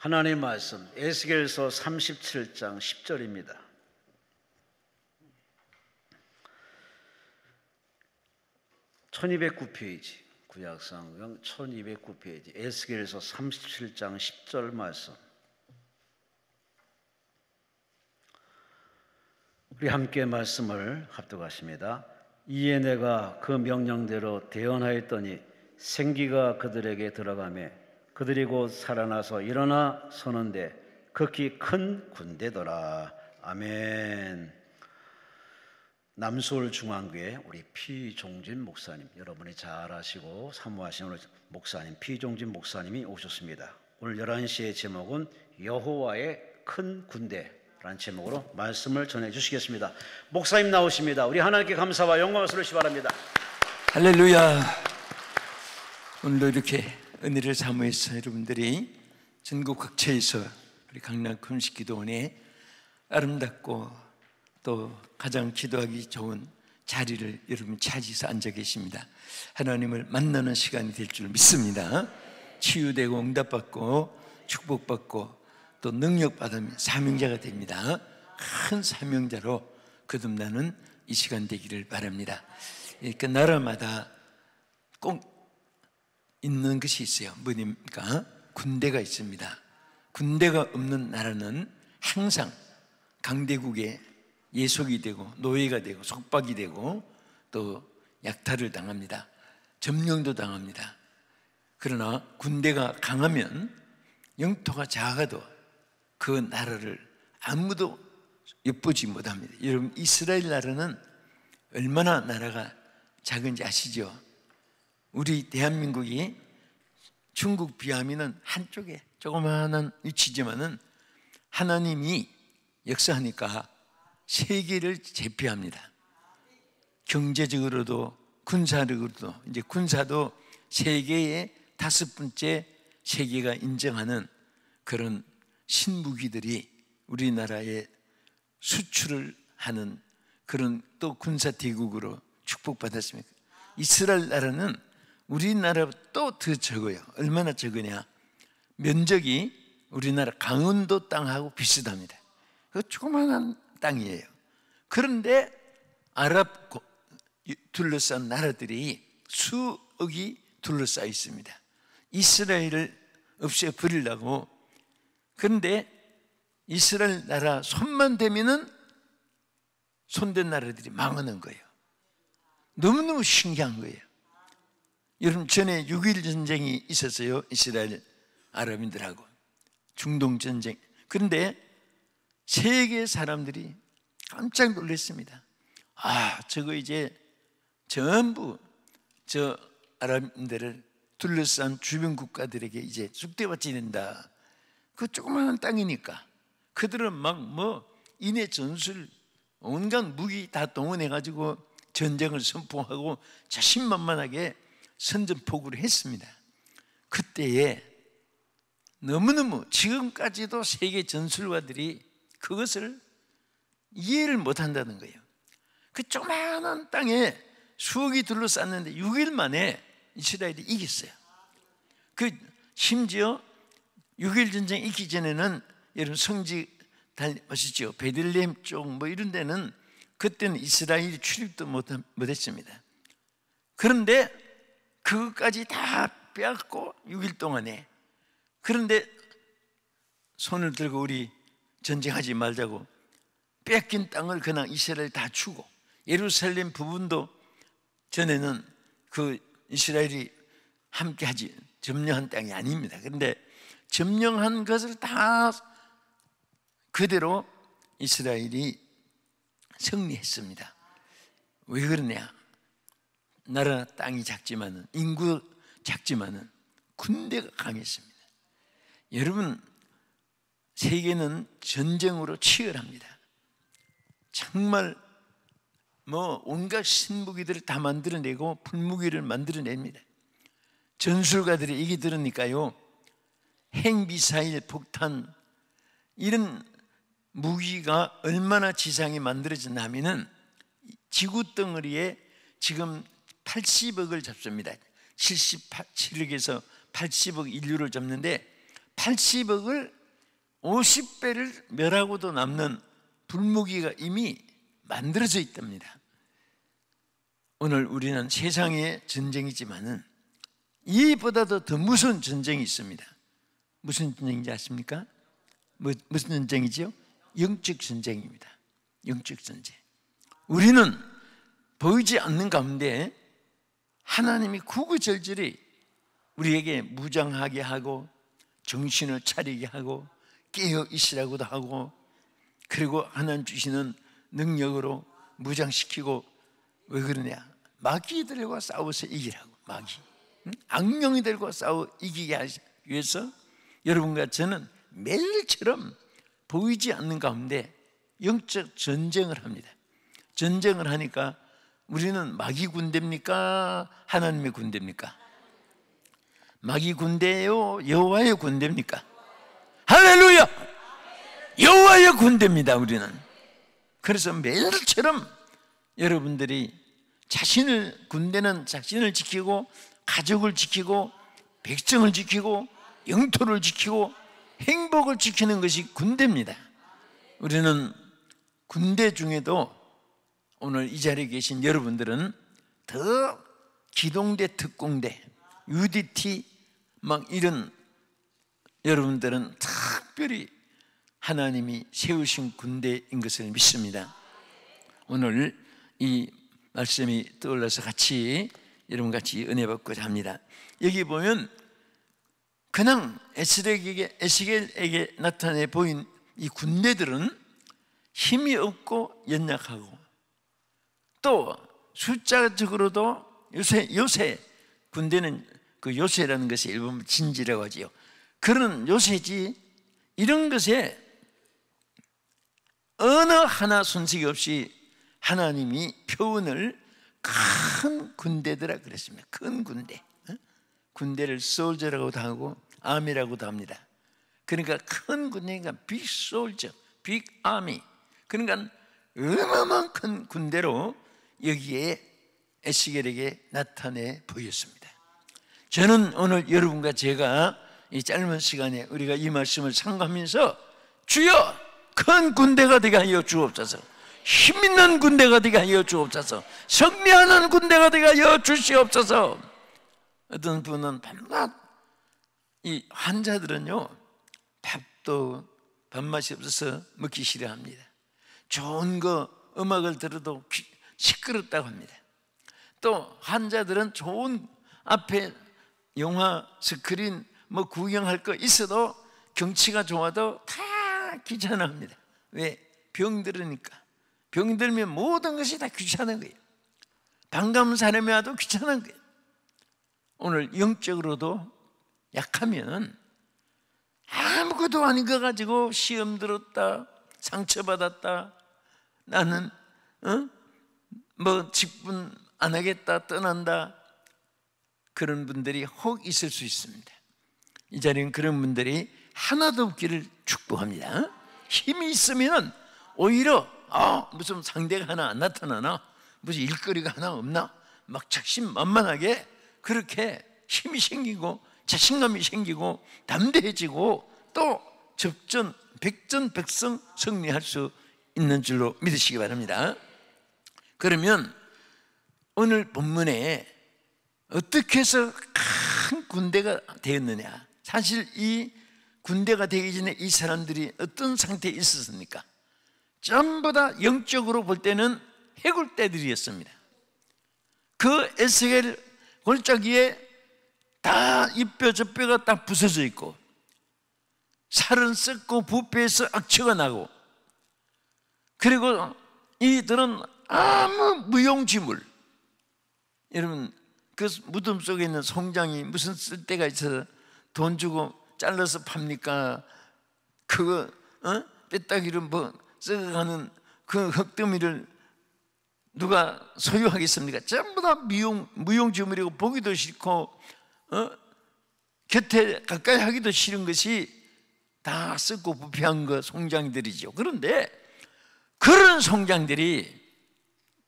하나님 말씀 에스겔서 37장 10절입니다. (1209페이지) 구약성경 1209페이지 에스겔서 37장 10절 말씀, 우리 함께 말씀을 합독하십니다. 이에 내가 그 명령대로 대언하였더니 생기가 그들에게 들어가매 그들이 곧 살아나서 일어나 서는데 극히 큰 군대더라. 아멘. 남서울 중앙교회 우리 피종진 목사님, 여러분이 잘 아시고 사모하시는 우리 목사님 피종진 목사님이 오셨습니다. 오늘 11시의 제목은 여호와의 큰 군대라는 제목으로 말씀을 전해 주시겠습니다. 목사님 나오십니다. 우리 하나님께 감사와 영광을 돌리시기 바랍니다. 할렐루야. 오늘도 이렇게 은혜를 사모해서 여러분들이 전국 각처에서 우리 강남 금식기도원에 아름답고 또 가장 기도하기 좋은 자리를 여러분 차지해서 앉아 계십니다. 하나님을 만나는 시간이 될 줄 믿습니다. 치유되고 응답받고 축복받고 또 능력받으면 사명자가 됩니다. 큰 사명자로 거듭나는 이 시간 되기를 바랍니다. 이렇게 나라마다 꼭 있는 것이 있어요. 뭐입니까? 군대가 있습니다. 군대가 없는 나라는 항상 강대국의 예속이 되고 노예가 되고 속박이 되고 또 약탈을 당합니다. 점령도 당합니다. 그러나 군대가 강하면 영토가 작아도 그 나라를 아무도 엿보지 못합니다. 여러분, 이스라엘 나라는 얼마나 나라가 작은지 아시죠? 우리 대한민국이 중국 비하면은 한쪽에 조그마한 위치지만은 하나님이 역사하니까 세계를 제패합니다. 경제적으로도 군사력으로도, 이제 군사도 세계의 5번째 세계가 인정하는 그런 신무기들이 우리나라에 수출을 하는 그런 또 군사 대국으로 축복받았습니다. 이스라엘 나라는 우리나라보다 또 더 적어요. 얼마나 적으냐? 면적이 우리나라 강원도 땅하고 비슷합니다. 그 조그마한 땅이에요. 그런데 아랍 둘러싼 나라들이 수억이 둘러싸여 있습니다. 이스라엘을 없애버리려고. 그런데 이스라엘 나라 손만 대면은 손댄 나라들이 망하는 거예요. 너무너무 신기한 거예요. 여러분, 전에 6.1 전쟁이 있었어요. 이스라엘 아랍인들하고 중동 전쟁. 그런데 세계 사람들이 깜짝 놀랐습니다. 아, 저거 이제 전부 저 아랍인들을 둘러싼 주변 국가들에게 이제 쑥대밭이 된다. 그 조그마한 땅이니까 그들은 막 인해 전술 온갖 무기 다 동원해가지고 전쟁을 선포하고 자신만만하게 선전포고를 했습니다. 그때에 너무너무 지금까지도 세계 전술가들이 그것을 이해를 못한다는 거예요. 그 조그마한 땅에 수억이 둘러쌌는데 6일 만에 이스라엘이 이겼어요. 그 심지어 6.1 전쟁 있기 전에는 여러분 성지 아시죠? 베들레헴 쪽 이런 데는 그때는 이스라엘이 출입도 못했습니다. 그런데 그것까지 다 빼앗고 6일 동안에. 그런데 손을 들고 우리 전쟁하지 말자고 뺏긴 땅을 그냥 이스라엘 다 주고, 예루살렘 부분도 전에는 그 이스라엘이 함께하지 점령한 땅이 아닙니다. 그런데 점령한 것을 다 그대로 이스라엘이 승리했습니다. 왜 그러냐? 나라 땅이 작지만은, 인구 작지만은 군대가 강했습니다. 여러분, 세계는 전쟁으로 치열합니다. 정말 온갖 신무기들을 다 만들어내고 풀무기를 만들어냅니다. 전술가들이 얘기 들으니까요, 핵미사일, 폭탄 이런 무기가 얼마나 지상에 만들어졌냐면은 지구 덩어리에 지금 80억을 잡습니다. 77억에서 80억 인류를 잡는데 80억을 50배를 멸하고도 남는 불무기가 이미 만들어져 있답니다. 오늘 우리는 세상의 전쟁이지만은 이보다도 더 무서운 전쟁이 있습니다. 무슨 전쟁인지 아십니까? 무슨 전쟁이죠? 영적 전쟁입니다. 영적 전쟁. 우리는 보이지 않는 가운데 하나님이 구구절절히 우리에게 무장하게 하고 정신을 차리게 하고 깨어 있으라고도 하고, 그리고 하나님 주시는 능력으로 무장시키고, 왜 그러냐? 마귀들과 싸워서 이기라고. 마귀, 악령들과 싸워 이기게 하기 위해서 여러분과 저는 매일처럼 보이지 않는 가운데 영적 전쟁을 합니다. 전쟁을 하니까 우리는 마귀 군대입니까? 하나님의 군대입니까? 마귀 군대예요? 여호와의 군대입니까? 할렐루야! 여호와의 군대입니다. 우리는. 그래서 매일처럼 여러분들이 군대는 자신을 지키고 가족을 지키고 백성을 지키고 영토를 지키고 행복을 지키는 것이 군대입니다. 우리는 군대 중에도 오늘 이 자리에 계신 여러분들은 더 기동대, 특공대, UDT 막 이런 여러분들은 특별히 하나님이 세우신 군대인 것을 믿습니다. 오늘 이 말씀이 떠올라서 같이 여러분 같이 은혜 받고자 합니다. 여기 보면 그냥 에스겔에게 나타내 보인 이 군대들은 힘이 없고 연약하고, 또 숫자적으로도 요새 군대는 그 요새라는 것이 일본 진지라고 하지요. 그런 요새지 이런 것에 어느 하나 손색이 없이 하나님이 표현을 큰 군대더라 그랬습니다. 큰 군대. 군대를 솔저라고도 하고 아미라고도 합니다. 그러니까 큰 군대니까 빅 솔저, 빅 아미. 그러니까 어마어마한 큰 군대로 여기에 에스겔에게 나타내 보였습니다. 저는 오늘 여러분과 제가 이 짧은 시간에 우리가 이 말씀을 상고하면서 주여 큰 군대가 되게 하여 주옵소서, 힘있는 군대가 되게 하여 주옵소서, 승리하는 군대가 되게 하여 주시옵소서. 어떤 분은 밤낮, 이 환자들은요 밥도 밥맛이 없어서 먹기 싫어합니다. 좋은 거 음악을 들어도 시끄럽다고 합니다. 또 환자들은 좋은 앞에 영화 스크린 뭐 구경할 거 있어도 경치가 좋아도 다 귀찮아합니다. 왜? 병들으니까. 병들면 모든 것이 다 귀찮은 거예요. 반가운 사람이 와도 귀찮은 거예요. 오늘 영적으로도 약하면 아무것도 아닌 거 가지고 시험 들었다, 상처받았다, 나는 뭐 직분 안 하겠다, 떠난다, 그런 분들이 혹 있을 수 있습니다. 이 자리는 그런 분들이 하나도 없기를 축복합니다. 힘이 있으면 오히려 무슨 상대가 하나 안 나타나나, 무슨 일거리가 하나 없나, 막 자신만만하게 그렇게 힘이 생기고 자신감이 생기고 담대해지고 또 접전, 백전백승 승리할 수 있는 줄로 믿으시기 바랍니다. 그러면 오늘 본문에 어떻게 해서 큰 군대가 되었느냐? 사실 이 군대가 되기 전에 이 사람들이 어떤 상태에 있었습니까? 전부 다 영적으로 볼 때는 해골떼들이었습니다. 그 에스겔 골짜기에 다 이 뼈 저 뼈가 딱 부서져 있고, 살은 썩고 부패해서 악취가 나고, 그리고 이들은 아무 무용지물. 여러분 그 무덤 속에 있는 송장이 무슨 쓸데가 있어서 돈 주고 잘라서 팝니까? 그거 뼈다귀로 뭐 썩어가는 그 흙더미를 누가 소유하겠습니까? 전부 다 무용지물이고 보기도 싫고 곁에 가까이 하기도 싫은 것이 다 썩고 부패한 거 송장들이죠. 그런데 그런 송장들이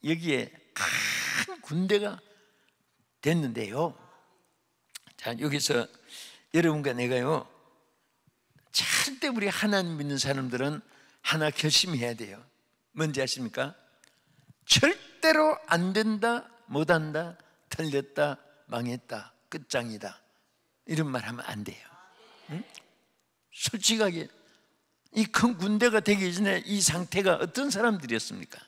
여기에 큰 군대가 됐는데요. 자, 여기서 여러분과 내가요 절대 우리 하나님 믿는 사람들은 하나 결심해야 돼요. 뭔지 아십니까? 절대로 안 된다, 못한다, 틀렸다, 망했다, 끝장이다, 이런 말 하면 안 돼요. 응? 솔직하게 이 큰 군대가 되기 전에 이 상태가 어떤 사람들이었습니까?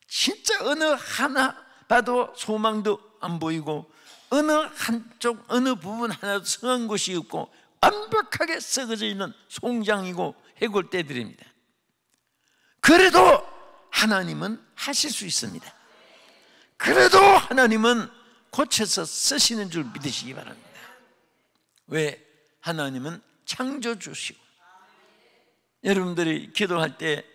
진짜 어느 하나 봐도 소망도 안 보이고 어느 한쪽 어느 부분 하나도 성한 곳이 없고 완벽하게 썩어져 있는 송장이고 해골대들입니다. 그래도 하나님은 하실 수 있습니다. 그래도 하나님은 고쳐서 쓰시는 줄 믿으시기 바랍니다. 왜? 하나님은 창조주시고. 여러분들이 기도할 때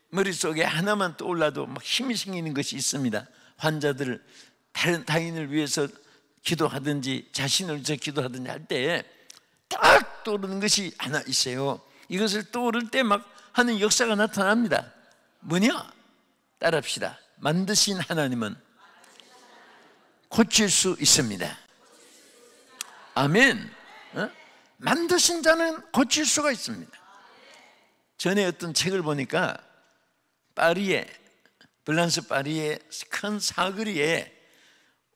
머릿속에 하나만 떠올라도 막 힘이 생기는 것이 있습니다. 환자들을 다른 타인을 위해서 기도하든지 자신을 위해서 기도하든지 할 때 딱 떠오르는 것이 하나 있어요. 이것을 떠오를 때 막 하는 역사가 나타납니다. 뭐냐? 따라합시다. 만드신 하나님은 고칠 수 있습니다. 아멘. 만드신 자는 고칠 수가 있습니다. 전에 어떤 책을 보니까 파리에, 프랑스 파리의 큰 사거리에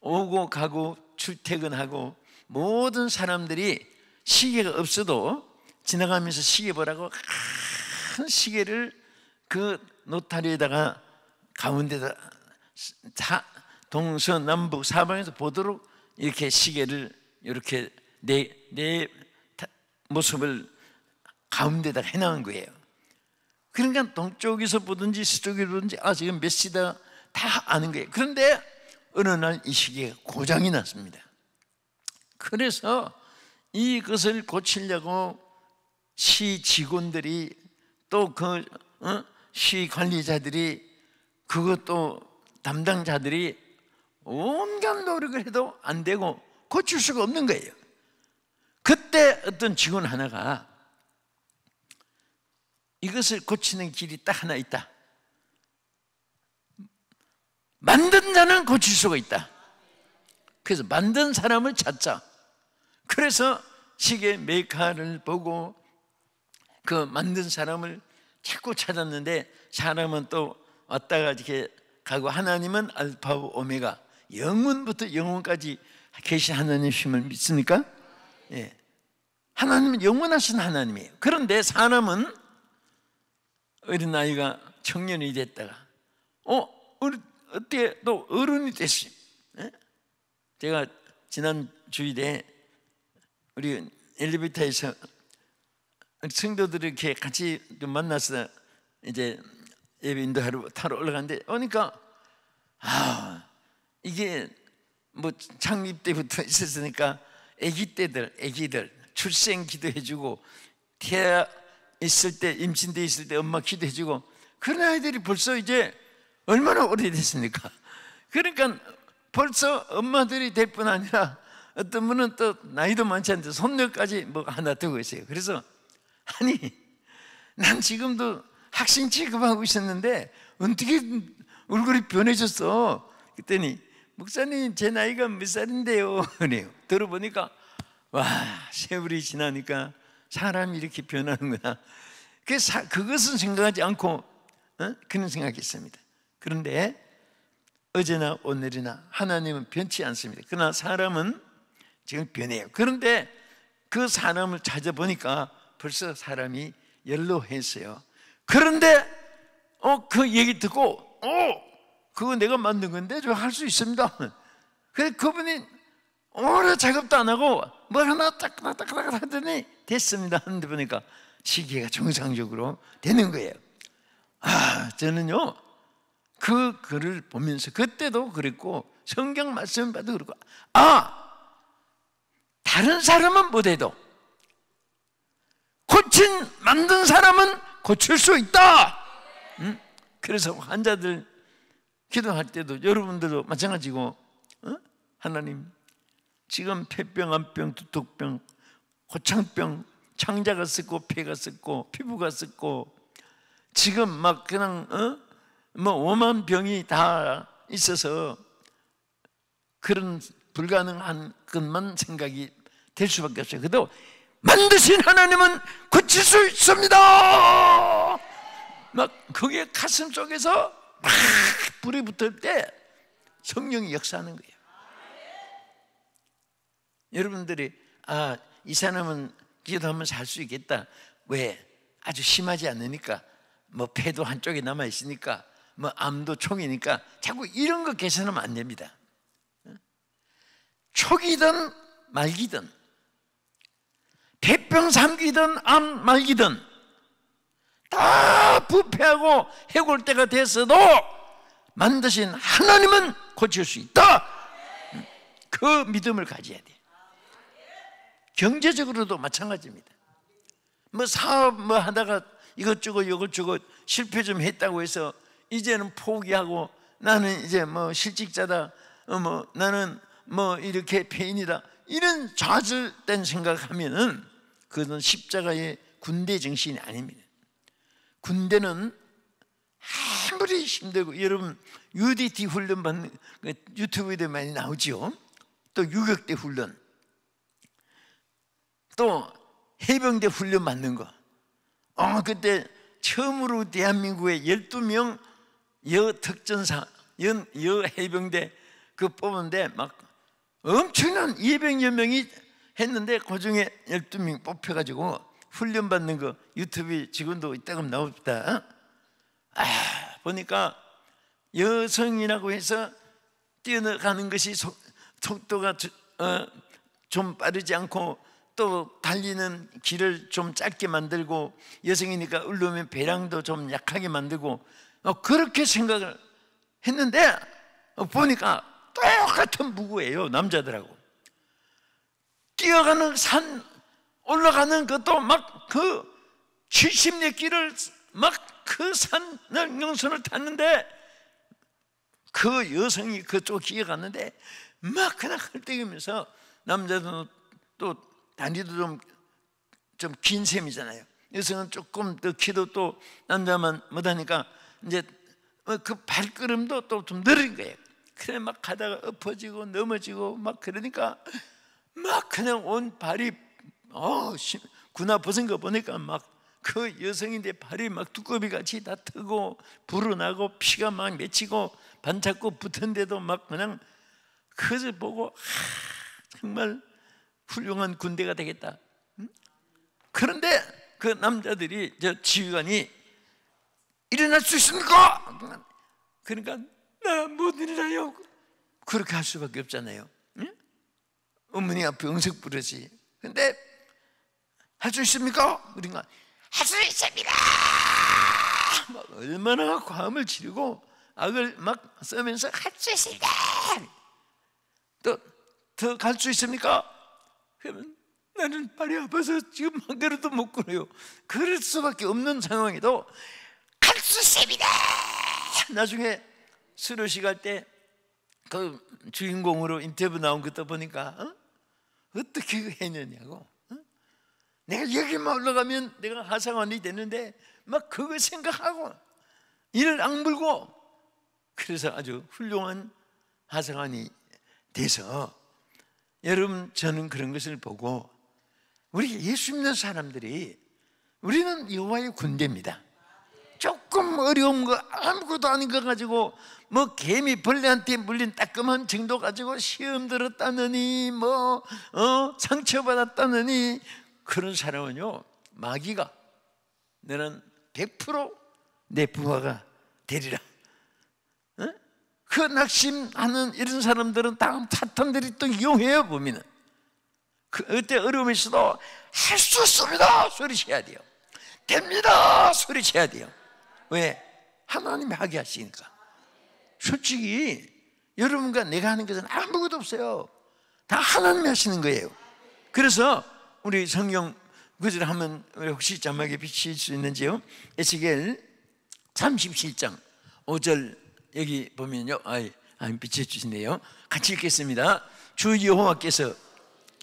오고 가고 출퇴근하고 모든 사람들이 시계가 없어도 지나가면서 시계 보라고 큰 시계를 그 노타리에다가 가운데다 동서남북 사방에서 보도록 이렇게 시계를 이렇게 내 모습을 가운데다 해놓은 거예요. 그러니까 동쪽에서 보든지 서쪽에서 보든지 지금 몇 시다 다 아는 거예요. 그런데 어느 날 이 시계가 고장이 났습니다. 그래서 이것을 고치려고 시 직원들이 또 그 시 관리자들이 그것도 담당자들이 온갖 노력을 해도 안 되고 고칠 수가 없는 거예요. 그때 어떤 직원 하나가 이것을 고치는 길이 딱 하나 있다. 만든 자는 고칠 수가 있다. 그래서 만든 사람을 찾자. 그래서 시계 메이커를 보고 그 만든 사람을 자꾸 찾았는데 사람은 또 왔다가 이렇게 가고 하나님은 알파고 오메가 영원부터 영원까지 계신 하나님이심을 믿습니까? 예. 하나님은 영원하신 하나님이에요. 그런데 사람은 어린아이가 청년이 됐다가 어떻게 또 어른이 됐어요. 예? 제가 지난 주일에 우리 엘리베이터에서 성도들이 이렇게 같이 만나서 이제 예배 인도하러 타러 올라갔는데 오니까 이게 뭐 창립 때부터 있었으니까 애기들 출생 기도해주고 태아 있을 때 임신돼 있을 때 엄마 기도해주고 그런 아이들이 벌써 이제 얼마나 오래됐습니까? 그러니까 벌써 엄마들이 될 뿐 아니라 어떤 분은 또 나이도 많지 않은데 손녀까지 뭐 하나 두고 있어요. 그래서 아니 난 지금도 학생 취급하고 있었는데 어떻게 얼굴이 변해졌어? 그랬더니 목사님 제 나이가 몇 살인데요? 그래요. 들어보니까 와 세월이 지나니까 사람이 이렇게 변하는구나. 그것은 생각하지 않고 그런 생각했습니다. 그런데 어제나 오늘이나 하나님은 변치 않습니다. 그러나 사람은 지금 변해요. 그런데 그 사람을 찾아보니까 벌써 사람이 연로했어요. 그런데 그 얘기 듣고 그거 내가 만든 건데 저 할 수 있습니다. 그래서 그분이 오래 작업도 안 하고 뭘 하나 딱 하더니 됐습니다 하는데 보니까 시계가 정상적으로 되는 거예요. 저는요 그 글을 보면서 그때도 그랬고 성경 말씀 봐도 그렇고 다른 사람은 못해도 만든 사람은 고칠 수 있다. 그래서 환자들 기도할 때도 여러분들도 마찬가지고 하나님 지금 폐병, 암병, 두통병, 고창병, 창자가 썩고 폐가 썩고 피부가 썩고 지금 막 그냥 뭐 오만 병이 다 있어서 그런 불가능한 것만 생각이 될 수밖에 없어요. 그래도 만드신 하나님은 고칠 수 있습니다. 막 거기에 가슴 속에서 막 불이 붙을 때 성령이 역사하는 거예요. 여러분들이 이 사람은 기도하면 살 수 있겠다. 왜? 아주 심하지 않으니까, 뭐 폐도 한쪽에 남아 있으니까, 뭐 암도 총이니까 자꾸 이런 거 계산하면 안 됩니다. 초기든 말기든, 폐병 3기든 암 말기든 다 부패하고 해골 때가 됐어도 만드신 하나님은 고칠 수 있다. 그 믿음을 가져야 돼. 경제적으로도 마찬가지입니다. 뭐 사업 뭐 하다가 이것저것 실패 좀 했다고 해서 이제는 포기하고 나는 이제 뭐 실직자다, 뭐 나는 뭐 이렇게 폐인이다, 이런 좌절된 생각하면은 그것은 십자가의 군대 정신이 아닙니다. 군대는 아무리 힘들고, 여러분 UDT 훈련 받는 유튜브에도 많이 나오죠. 또 유격대 훈련, 또 해병대 훈련 받는 거. 그때 처음으로 대한민국에 12명 여특전사, 여해병대 그 뽑았는데 막 엄청난 200여 명이 했는데 그 중에 12명 뽑혀가지고 훈련 받는 거 유튜브에 지금도 이따금 나옵니다. 보니까 여성이라고 해서 뛰어가는 것이 속도가 좀 빠르지 않고, 또 달리는 길을 좀 짧게 만들고, 여성이니까 울르면 배량도 좀 약하게 만들고, 그렇게 생각을 했는데 보니까 똑같은 무구예요. 남자들하고 뛰어가는 산 올라가는 것도 막 그 70몇 길을 막 그 산 능선을 탔는데, 그 여성이 그쪽 기어 갔는데 막 그냥 헐떡이면서, 남자들은 또 다리도 좀 긴 셈이잖아요. 여성은 조금 더 키도 또 남자만 못하니까 이제 그 발걸음도 또 좀 느린 거예요. 그래 막 가다가 엎어지고 넘어지고 막 그러니까 막 그냥 온 발이 군화 벗은 거 보니까 막 그 여성인데 발이 막 두꺼비 같이 다 트고 불어나고 피가 막 맺히고 반창고 붙은데도 막 그냥 그저 보고 정말 훌륭한 군대가 되겠다. 그런데 그 남자들이, 저 지휘관이 일어날 수 있습니까? 그러니까 나 못 일어나요. 그렇게 할 수밖에 없잖아요. 어머니 앞에 응석 부르지. 근데 할 수 있습니까? 그러니까 할 수 있습니다. 막 얼마나 과음을 지르고 악을 막 써면서 할 수 있습니다. 또 더 갈 수 있습니까? 그러면 나는 발이 아파서 지금 한 걸음도 못 걸어요. 그럴 수밖에 없는 상황에도 갈 수 있습니다. 나중에 수료식 할 때 그 주인공으로 인터뷰 나온 것도 보니까 어떻게 했느냐고, 내가 여기만 올라가면 내가 하상원이 되는데 막 그거 생각하고 이를 악물고, 그래서 아주 훌륭한 하상원이 돼서, 여러분 저는 그런 것을 보고, 우리 예수 믿는 사람들이, 우리는 여호와의 군대입니다. 조금 어려운 거 아무것도 아닌 거 가지고 뭐 개미 벌레한테 물린 따끔한 정도 가지고 시험 들었다느니 뭐 상처받았다느니, 그런 사람은요 마귀가 너는 100% 내 부하가 되리라. 그 낙심하는 이런 사람들은 다음 사탄들이 또 이용해요. 보면은 그때 어려움이 있어도 할 수 있습니다 소리쳐야 돼요. 됩니다 소리쳐야 돼요. 왜? 하나님이 하게 하시니까. 솔직히 여러분과 내가 하는 것은 아무것도 없어요. 다 하나님이 하시는 거예요. 그래서 우리 성경 구절 하면 혹시 자막에 비칠 수 있는지요? 에스겔 37장 5절 여기 보면요, 비춰주시네요. 같이 읽겠습니다. 주 여호와께서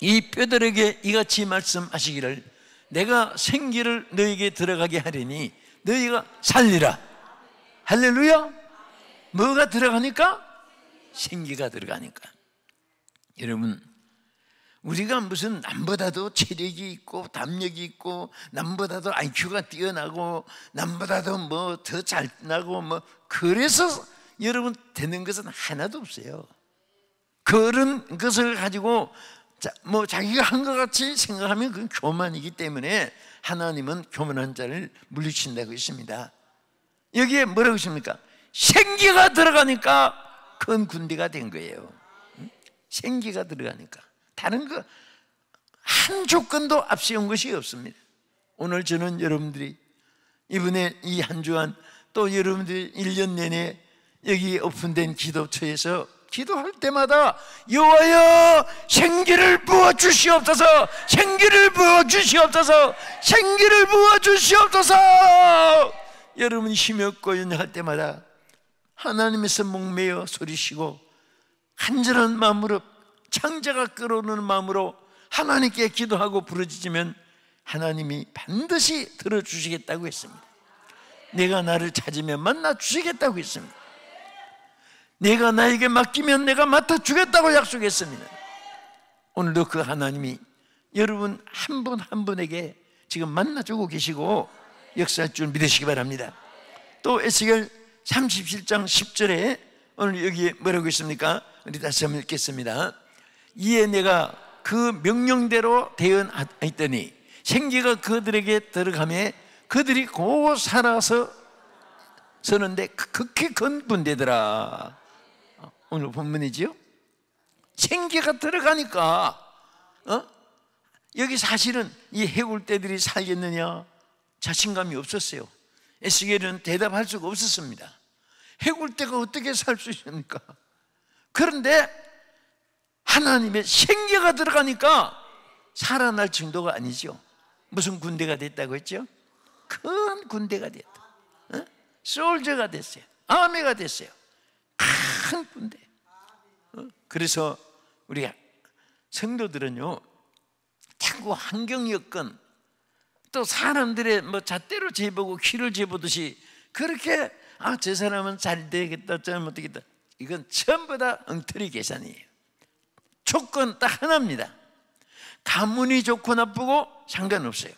이 뼈들에게 이같이 말씀하시기를, 내가 생기를 너에게 들어가게 하리니 너희가 살리라. 할렐루야. 뭐가 들어가니까? 생기가 들어가니까. 여러분, 우리가 무슨 남보다도 체력이 있고 담력이 있고 남보다도 IQ가 뛰어나고 남보다도 뭐 더 잘나고 뭐 그래서 여러분 되는 것은 하나도 없어요. 그런 것을 가지고 뭐 자기가 한 것 같이 생각하면 그건 교만이기 때문에 하나님은 교만한 자를 물리친다고 했습니다. 여기에 뭐라고 했습니까? 생기가 들어가니까 큰 군대가 된 거예요. 생기가 들어가니까 다른 거 한 조건도 앞세운 것이 없습니다. 오늘 저는 여러분들이 이번에 이 한 주간 또 여러분들이 1년 내내 여기 오픈된 기도처에서 기도할 때마다 여호와여 생기를 부어 주시옵소서, 생기를 부어 주시옵소서, 생기를 부어 주시옵소서. 여러분 힘이 없고 연약할 때마다 하나님에서 목매어 소리시고 간절한 마음으로 창자가 끓어오르는 마음으로 하나님께 기도하고 부르짖으면 하나님이 반드시 들어주시겠다고 했습니다. 내가 나를 찾으면 만나 주시겠다고 했습니다. 내가 나에게 맡기면 내가 맡아주겠다고 약속했습니다. 오늘도 그 하나님이 여러분 한 분 한 분에게 지금 만나주고 계시고 역사할 줄 믿으시기 바랍니다. 또 에스겔 37장 10절에 오늘 여기에 뭐라고 있습니까? 우리 다시 한번 읽겠습니다. 이에 내가 그 명령대로 대언하였더니 생기가 그들에게 들어가매 그들이 곧 살아서 서는데 극히 큰 군대더라. 오늘 본문이지요. 생기가 들어가니까 여기 사실은 이 해골떼들이 살겠느냐 자신감이 없었어요. 에스겔은 대답할 수가 없었습니다. 해골떼가 어떻게 살 수 있습니까? 그런데 하나님의 생기가 들어가니까 살아날 정도가 아니죠. 무슨 군대가 됐다고 했죠? 큰 군대가 됐다. 솔저가 됐어요. 아미가 됐어요. 큰 군대. 그래서 우리 성도들은요 자꾸 환경 여건 또 사람들의 뭐 잣대로 재보고 귀를 재보듯이 그렇게 저 사람은 잘 되겠다 잘 되겠다 이건 전부 다 엉터리 계산이에요. 조건 딱 하나입니다. 가문이 좋고 나쁘고 상관없어요.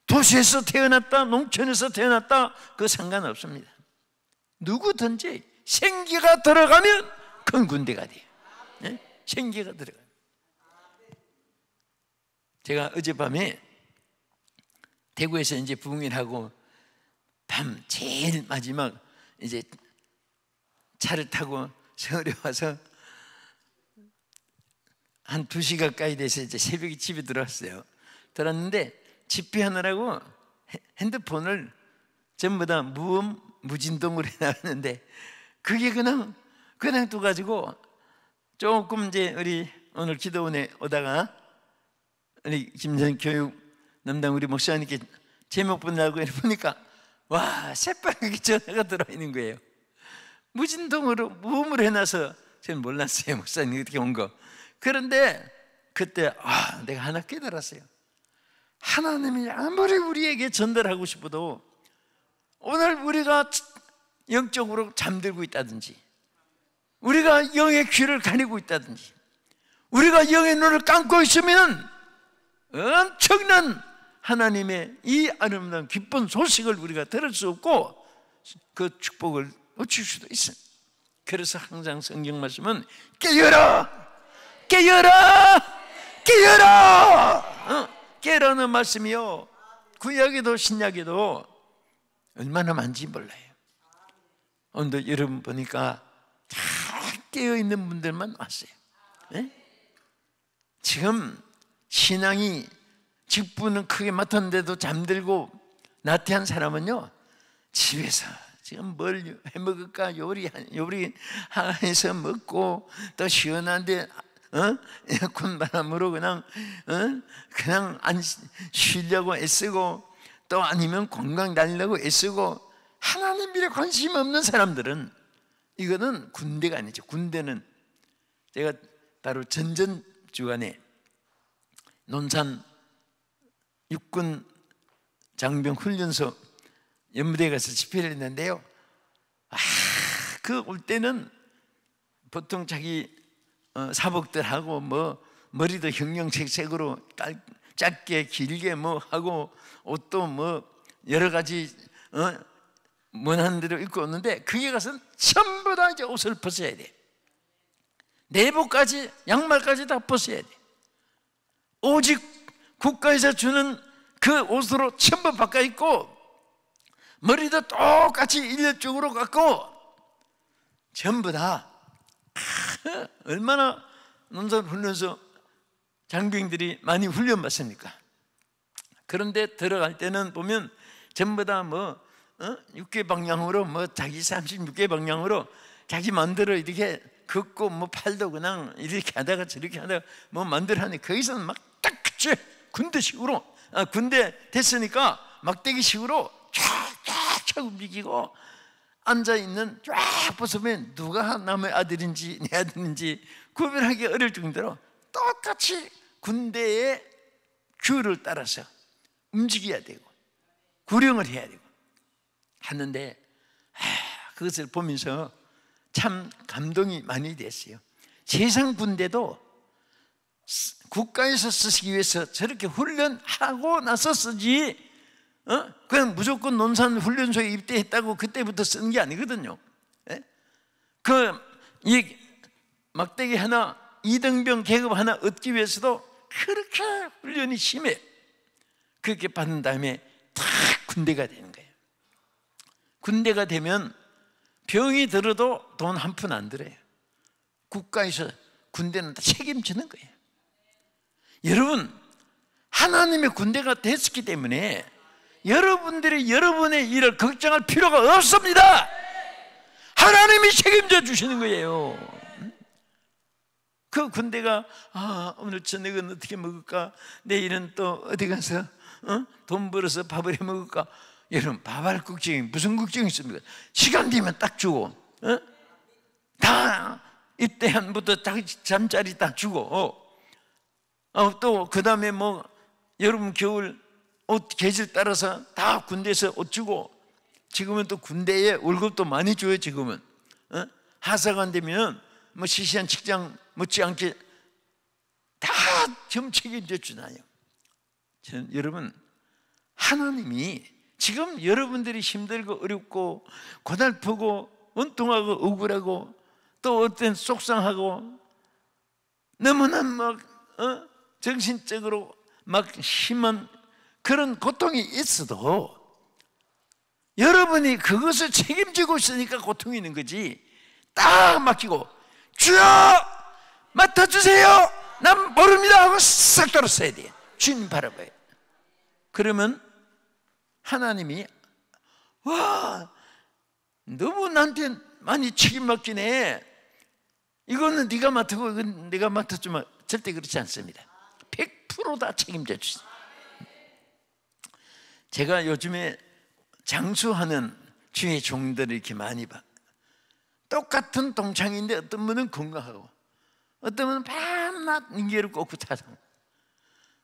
도시에서 태어났다 농촌에서 태어났다 그 상관없습니다. 누구든지 생기가 들어가면 큰 군대가 돼요. 네? 생기가 들어가요. 제가 어젯밤에 대구에서 이제 부흥회하고 밤 제일 마지막 이제 차를 타고 서울에 와서 한 2시 가까이 돼서 이제 새벽에 집에 들어왔어요. 들어왔는데 집회하느라고 핸드폰을 전부 다 무진동으로 해놨는데 그게 그냥 또 가지고 조금 이제 우리 오늘 기도원에 오다가 우리 김전 교육 담당 우리 목사님께 제목 보내라고 보니까 와 새빨갛게 전화가 들어와 있는 거예요. 무진동으로 무음으로 해놔서 저는 몰랐어요. 목사님 어떻게 온 거. 그런데 그때 내가 하나 깨달았어요. 하나님이 아무리 우리에게 전달하고 싶어도 오늘 우리가 영적으로 잠들고 있다든지 우리가 영의 귀를 가리고 있다든지 우리가 영의 눈을 감고 있으면 엄청난 하나님의 이 아름다운 기쁜 소식을 우리가 들을 수 없고 그 축복을 놓칠 수도 있어요. 그래서 항상 성경 말씀은 깨어라 깨어라 깨어라 깨라는 말씀이요 구약에도 신약에도 얼마나 많은지 몰라요. 오늘도 여러분 보니까 다 깨어있는 분들만 왔어요. 네? 지금 신앙이 직분은 크게 맡았는데도 잠들고 나태한 사람은요 집에서 지금 뭘 해먹을까 요리해서 먹고 또 시원한데 에어컨 바람으로 그냥 안 쉬려고 애쓰고 또 아니면 건강 달려고 애쓰고 하나님 일에 관심 없는 사람들은 이거는 군대가 아니죠. 군대는 제가 바로 전전 주간에 논산 육군 장병 훈련소 연무대에 가서 집회를 했는데요. 그 올 때는 보통 자기 사복들하고 뭐 머리도 형형색색으로 짧게 길게 뭐 하고 옷도 뭐 여러 가지 원하는 대로 입고 오는데 그게 가서는 전부 다 이제 옷을 벗어야 돼. 내복까지 양말까지 다 벗어야 돼. 오직 국가에서 주는 그 옷으로 전부 바꿔 입고 머리도 똑같이 일렬쪽으로 갖고 전부 다 얼마나 논산훈련소 장병들이 많이 훈련받습니까? 그런데 들어갈 때는 보면 전부 다 뭐 6개 방향으로 뭐 자기 36개 방향으로 자기 마음대로 이렇게 걷고 뭐 팔도 그냥 이렇게 하다가 저렇게 하다가 뭐 마음대로 하니 거기서는 막 딱 그치 군대식으로 군대 됐으니까 막대기식으로 쫙쫙 움직이고 앉아있는 쫙 벗으면 누가 남의 아들인지 내 아들인지 구별하기 어려울 정도로 똑같이 군대의 규를 따라서 움직여야 되고 구령을 해야 되고 하는데 그것을 보면서 참 감동이 많이 됐어요. 세상 군대도 국가에서 쓰기 위해서 저렇게 훈련하고 나서 쓰지 그냥 무조건 논산훈련소에 입대했다고 그때부터 쓰는 게 아니거든요. 이 막대기 하나, 이등병 계급 하나 얻기 위해서도 그렇게 훈련이 심해. 그렇게 받은 다음에 다 군대가 되는 거예요. 군대가 되면 병이 들어도 돈 한 푼 안 들어요. 국가에서 군대는 다 책임지는 거예요. 여러분, 하나님의 군대가 됐기 때문에 여러분들이 여러분의 일을 걱정할 필요가 없습니다. 하나님이 책임져 주시는 거예요. 그 군대가 오늘 저녁은 어떻게 먹을까? 내일은 또 어디 가서 돈 벌어서 밥을 해 먹을까? 여러분, 밥할 걱정이 무슨 걱정이 있습니까? 시간 되면 딱 주고 다 입대한부터 잠자리 딱 주고 또 그 다음에 뭐 여름 겨울 옷 계절 따라서 다 군대에서 옷 주고 지금은 또 군대에 월급도 많이 줘요. 지금은 하사관 되면 뭐 시시한 직장 못지않게 다 책임져 주나요? 여러분, 하나님이 지금 여러분들이 힘들고 어렵고 고달프고 원통하고 억울하고 또 어떤 속상하고 너무나 막 정신적으로 막 심한 그런 고통이 있어도 여러분이 그것을 책임지고 있으니까 고통이 있는 거지. 딱 맡기고 주여 맡아주세요, 난 모릅니다 하고 싹 떨어져야 돼. 주님 바라봐요. 그러면 하나님이 와, 너무 나한테 많이 책임 맡기네, 이거는 네가 맡고 이건 내가 맡아주면, 절대 그렇지 않습니다. 100% 다 책임져 주세요. 제가 요즘에 장수하는 주의 종들을 이렇게 많이 봐. 똑같은 동창인데 어떤 분은 건강하고 어떤 분은 밤낮 인계를 꽂고 타서,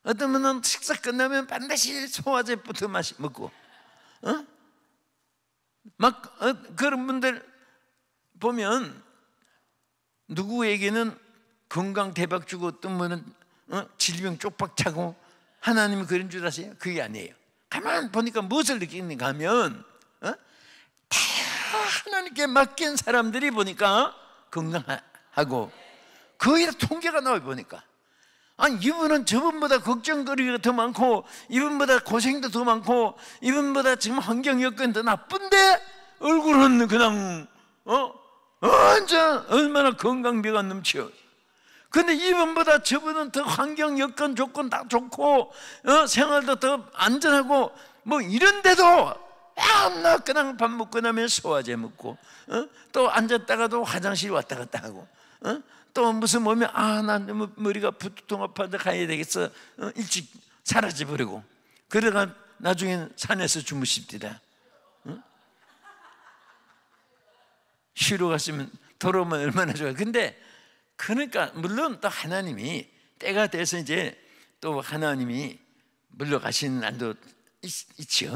어떤 분은 식사 끝나면 반드시 소화제부터 먹고 그런 분들 보면 누구에게는 건강 대박 주고 어떤 분은 질병 쪽박 차고, 하나님은 그런 줄 아세요? 그게 아니에요. 가만 보니까 무엇을 느끼는가 하면 다 하나님께 맡긴 사람들이 보니까 건강하고 거의 다 통계가 나와 보니까 이분은 저분보다 걱정거리가 더 많고 이분보다 고생도 더 많고 이분보다 지금 환경 여건이 더 나쁜데 얼굴은 그냥 완전 얼마나 건강미가 넘쳐. 근데 이분보다 저분은 더 환경 여건 조건 다 좋고 생활도 더 안전하고 뭐 이런데도 나 그냥 밥 먹고 나면 소화제 먹고 또 앉았다가도 화장실 왔다 갔다 하고 또 무슨 몸에 나 너무 머리가 부통 아파서 가야 되겠어 일찍 사라져 버리고, 그러다가 나중엔 산에서 주무십니다. 쉬러 갔으면 돌아오면 얼마나 좋아요. 근데 그러니까 물론 또 하나님이 때가 돼서 이제 또 하나님이 물러가시는 날도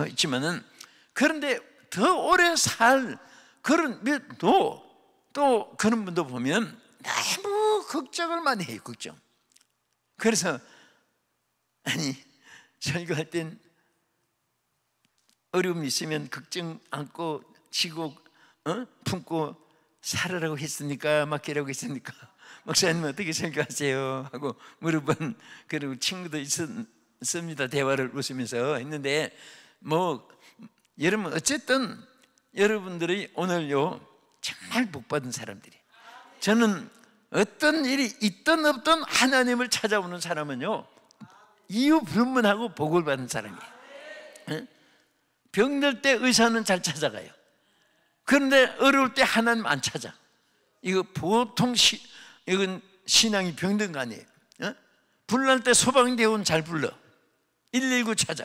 있지만은, 그런데 더 오래 살 그런 또 그런 분도 보면 너무 걱정을 많이 해요. 걱정. 그래서 아니 설교할 땐 어려움이 있으면 걱정 안고 지고 품고 살으라고 했으니까 맡기라고 했으니까 목사님 어떻게 설교하세요? 하고 물어본 그리고 친구도 있습니다. 대화를 웃으면서 했는데 뭐 여러분 어쨌든 여러분들이 오늘요 정말 복받은 사람들이 저는 어떤 일이 있든 없든 하나님을 찾아오는 사람은요 이유 불문하고 복을 받는 사람이에요. 병들 때 의사는 잘 찾아가요. 그런데 어려울 때 하나님 안 찾아. 이거 보통 이건 신앙이 병든 거 아니에요. 불날 때 소방대원 잘 불러 119 찾아.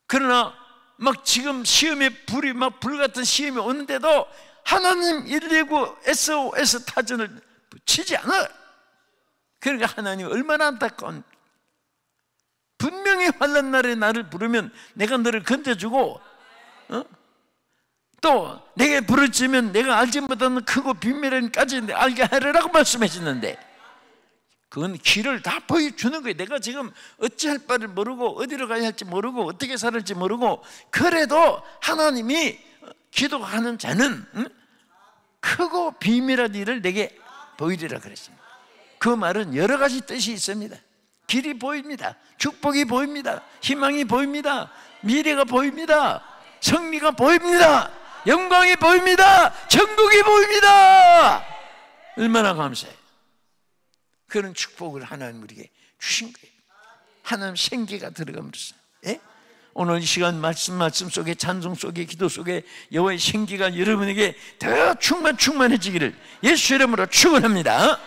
그러나 막 지금 시험에 불이 막 불같은 시험이 오는데도 하나님 119 SOS 타전을 치지 않아. 그러니까 하나님 얼마나 안타까운, 분명히 환난 날에 나를 부르면 내가 너를 건져주고 또 내게 부르짖으면 내가 알지 못하는 크고 비밀은까지 알게 하리라고 말씀해 주는데 그건 길을 다 보여주는 거예요. 내가 지금 어찌할 바를 모르고 어디로 가야 할지 모르고 어떻게 살을지 모르고 그래도 하나님이 기도하는 자는 크고 비밀한 일을 내게 보이리라 그랬습니다. 그 말은 여러 가지 뜻이 있습니다. 길이 보입니다. 축복이 보입니다. 희망이 보입니다. 미래가 보입니다. 승리가 보입니다. 영광이 보입니다. 천국이 보입니다. 얼마나 감사해요. 그런 축복을 하나님 우리에게 주신 거예요. 하나님 생기가 들어감으로써 오늘 이 시간 말씀 속에 찬송 속에 기도 속에 여호와의 생기가 여러분에게 더 충만해지기를 예수 이름으로 축원합니다.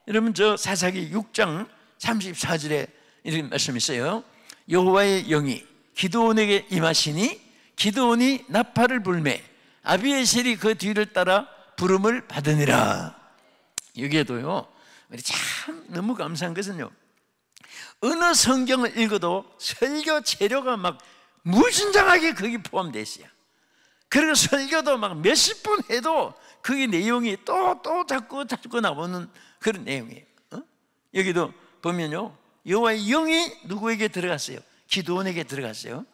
여러분 저 사사기 6장 34절에 이런 말씀이 있어요. 여호와의 영이 기드온에게 임하시니 기드온이 나팔을 불매 아비에셀이 그 뒤를 따라 부름을 받으니라. 여기에도요 우리 참 너무 감사한 것은요 어느 성경을 읽어도 설교 재료가 막 무진장하게 거기 포함되어 있어요. 그리고 설교도 막 몇십 분 해도 거기 내용이 또 자꾸 나오는 그런 내용이에요. 여기도 보면요 여호와의 영이 누구에게 들어갔어요? 기드온에게 들어갔어요.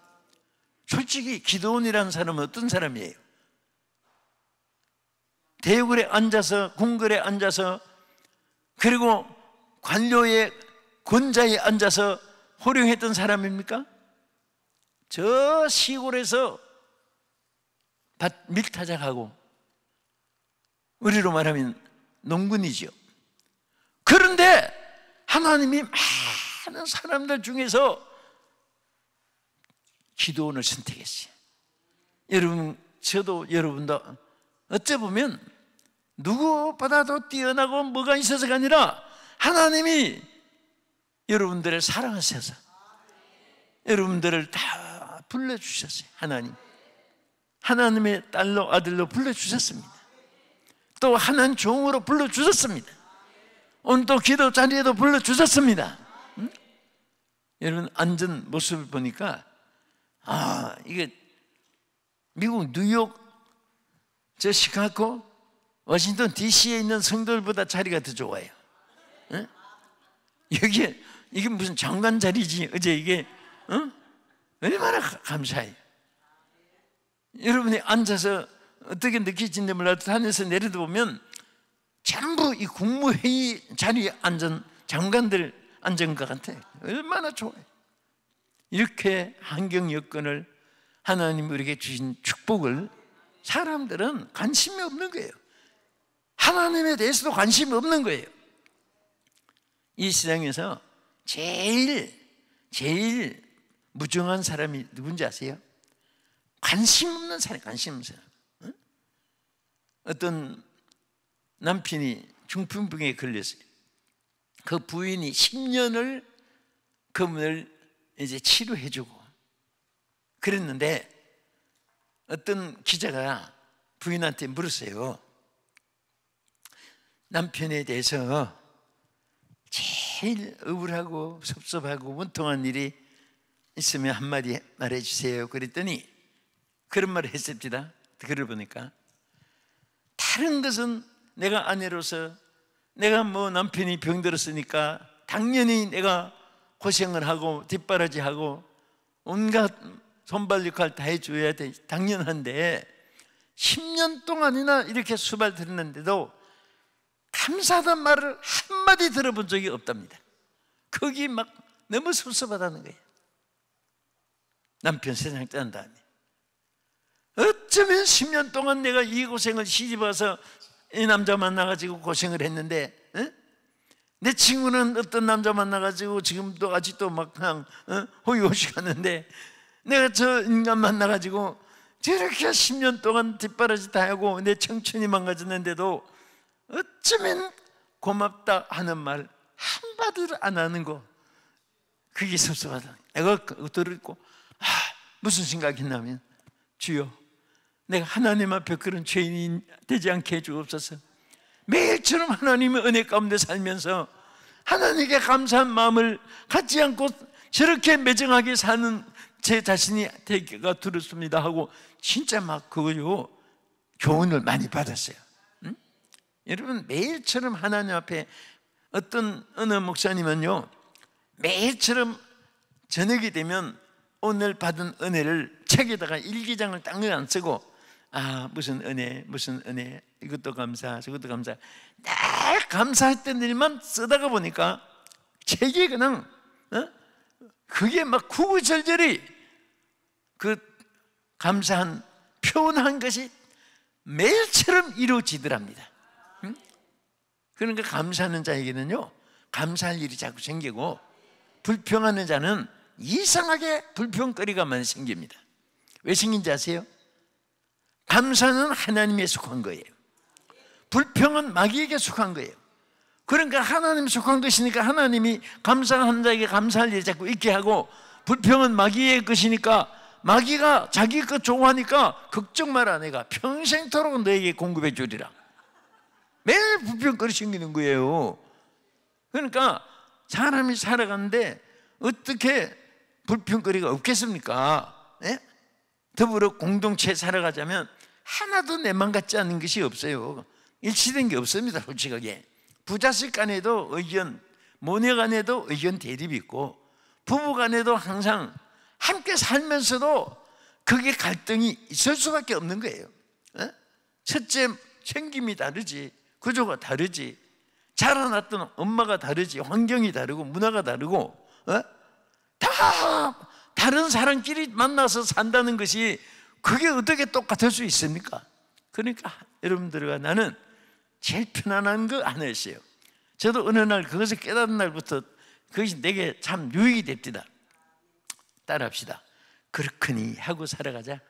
솔직히 기드온이라는 사람은 어떤 사람이에요? 대궐에 앉아서 궁궐에 앉아서 그리고 관료의 권자에 앉아서 호령했던 사람입니까? 저 시골에서 밭 밀타작하고 우리로 말하면 농군이죠. 그런데 하나님이 많은 사람들 중에서 기드온을 선택했어요. 여러분 저도 여러분도 어째 보면 누구보다도 뛰어나고 뭐가 있어서가 아니라 하나님이 여러분들을 사랑하셔서 여러분들을 다 불러주셨어요. 하나님의 딸로 아들로 불러주셨습니다. 또 하나님 종으로 불러주셨습니다. 오늘 또 기도 자리에도 불러주셨습니다. 여러분 앉은 모습을 보니까 이게 미국 뉴욕 저 시카고 워싱턴 DC에 있는 성도들보다 자리가 더 좋아요. 이게 무슨 장관 자리지. 어제 이게 얼마나 감사해요. 여러분이 앉아서 어떻게 느끼시는지 몰라도 산에서 내려다 보면 전부 이 국무회의 자리에 앉은 장관들 앉은 것 같아요. 얼마나 좋아요. 이렇게 환경 여건을 하나님 우리에게 주신 축복을 사람들은 관심이 없는 거예요. 하나님에 대해서도 관심이 없는 거예요. 이 세상에서 제일 무정한 사람이 누군지 아세요? 관심 없는 사람, 관심 없는 사람. 어떤 남편이 중풍병에 걸렸어요. 그 부인이 10년을 그분을 이제 치료해주고 그랬는데 어떤 기자가 부인한테 물었어요. 남편에 대해서 제일 억울하고 섭섭하고 원통한 일이 있으면 한마디 말해주세요. 그랬더니 그런 말을 했습니다. 글을 보니까 다른 것은 내가 아내로서 내가 뭐 남편이 병들었으니까 당연히 내가 고생을 하고 뒷바라지하고 온갖 손발 역할 다 해줘야 돼, 당연한데 10년 동안이나 이렇게 수발 들었는데도 감사하다는 말을 한마디 들어본 적이 없답니다. 거기 막 너무 섭섭하다는 거예요. 남편 세상 떠난 다음에 어쩌면 10년 동안 내가 이 고생을 시집와서 이 남자 만나가지고 고생을 했는데, 내 친구는 어떤 남자 만나가지고 지금도 아직도 막 그냥 호의호식 하는데, 내가 저 인간 만나가지고 저렇게 10년 동안 뒷바라지 다 하고 내 청춘이 망가졌는데도 어쩌면 고맙다 하는 말 한마디를 안 하는 거, 그게 섭섭하다. 내가 그거 들었고 무슨 생각했냐면, 주여, 내가 하나님 앞에 그런 죄인이 되지 않게 해주옵소서. 매일처럼 하나님의 은혜 가운데 살면서 하나님께 감사한 마음을 갖지 않고 저렇게 매정하게 사는 제 자신이 되기가 두렵습니다 하고 진짜 막 그거요 교훈을 많이 받았어요. 응? 여러분, 매일처럼 하나님 앞에 어떤 어느 목사님은요, 매일처럼 저녁이 되면 오늘 받은 은혜를 책에다가 일기장을 땅을 안 쓰고, 무슨 은혜, 무슨 은혜, 이것도 감사, 저것도 감사, 늘 감사했던 일만 쓰다가 보니까 책이 그냥 그게 막 구구절절히 그 감사한 표현한 것이 매일처럼 이루어지더랍니다. 그러니까 감사하는 자에게는요 감사할 일이 자꾸 생기고, 불평하는 자는 이상하게 불평거리가 많이 생깁니다. 왜 생긴지 아세요? 감사는 하나님에 속한 거예요. 불평은 마귀에게 속한 거예요. 그러니까 하나님 속한 것이니까 하나님이 감사한 자에게 감사할 일이 자꾸 있게 하고, 불평은 마귀의 것이니까 마귀가 자기 것 좋아하니까 걱정 마라, 내가 평생토록 너에게 공급해 주리라. 매일 불평거리 생기는 거예요. 그러니까 사람이 살아가는데 어떻게 불평거리가 없겠습니까? 예? 더불어 공동체에 살아가자면 하나도 내 맘 같지 않은 것이 없어요. 일치된 게 없습니다. 솔직하게 부자식 간에도 의견, 모녀 간에도 의견 대립이 있고, 부부 간에도 항상 함께 살면서도 그게 갈등이 있을 수밖에 없는 거예요. 첫째, 생김이 다르지, 구조가 다르지, 자라났던 엄마가 다르지, 환경이 다르고 문화가 다르고, 다 다른 사람끼리 만나서 산다는 것이 그게 어떻게 똑같을 수 있습니까? 그러니까 여러분들과 나는 제일 편안한 거 하나였어요. 저도 어느 날 그것을 깨닫는 날부터 그것이 내게 참 유익이 됩니다. 따라합시다. 그렇거니 하고 살아가자.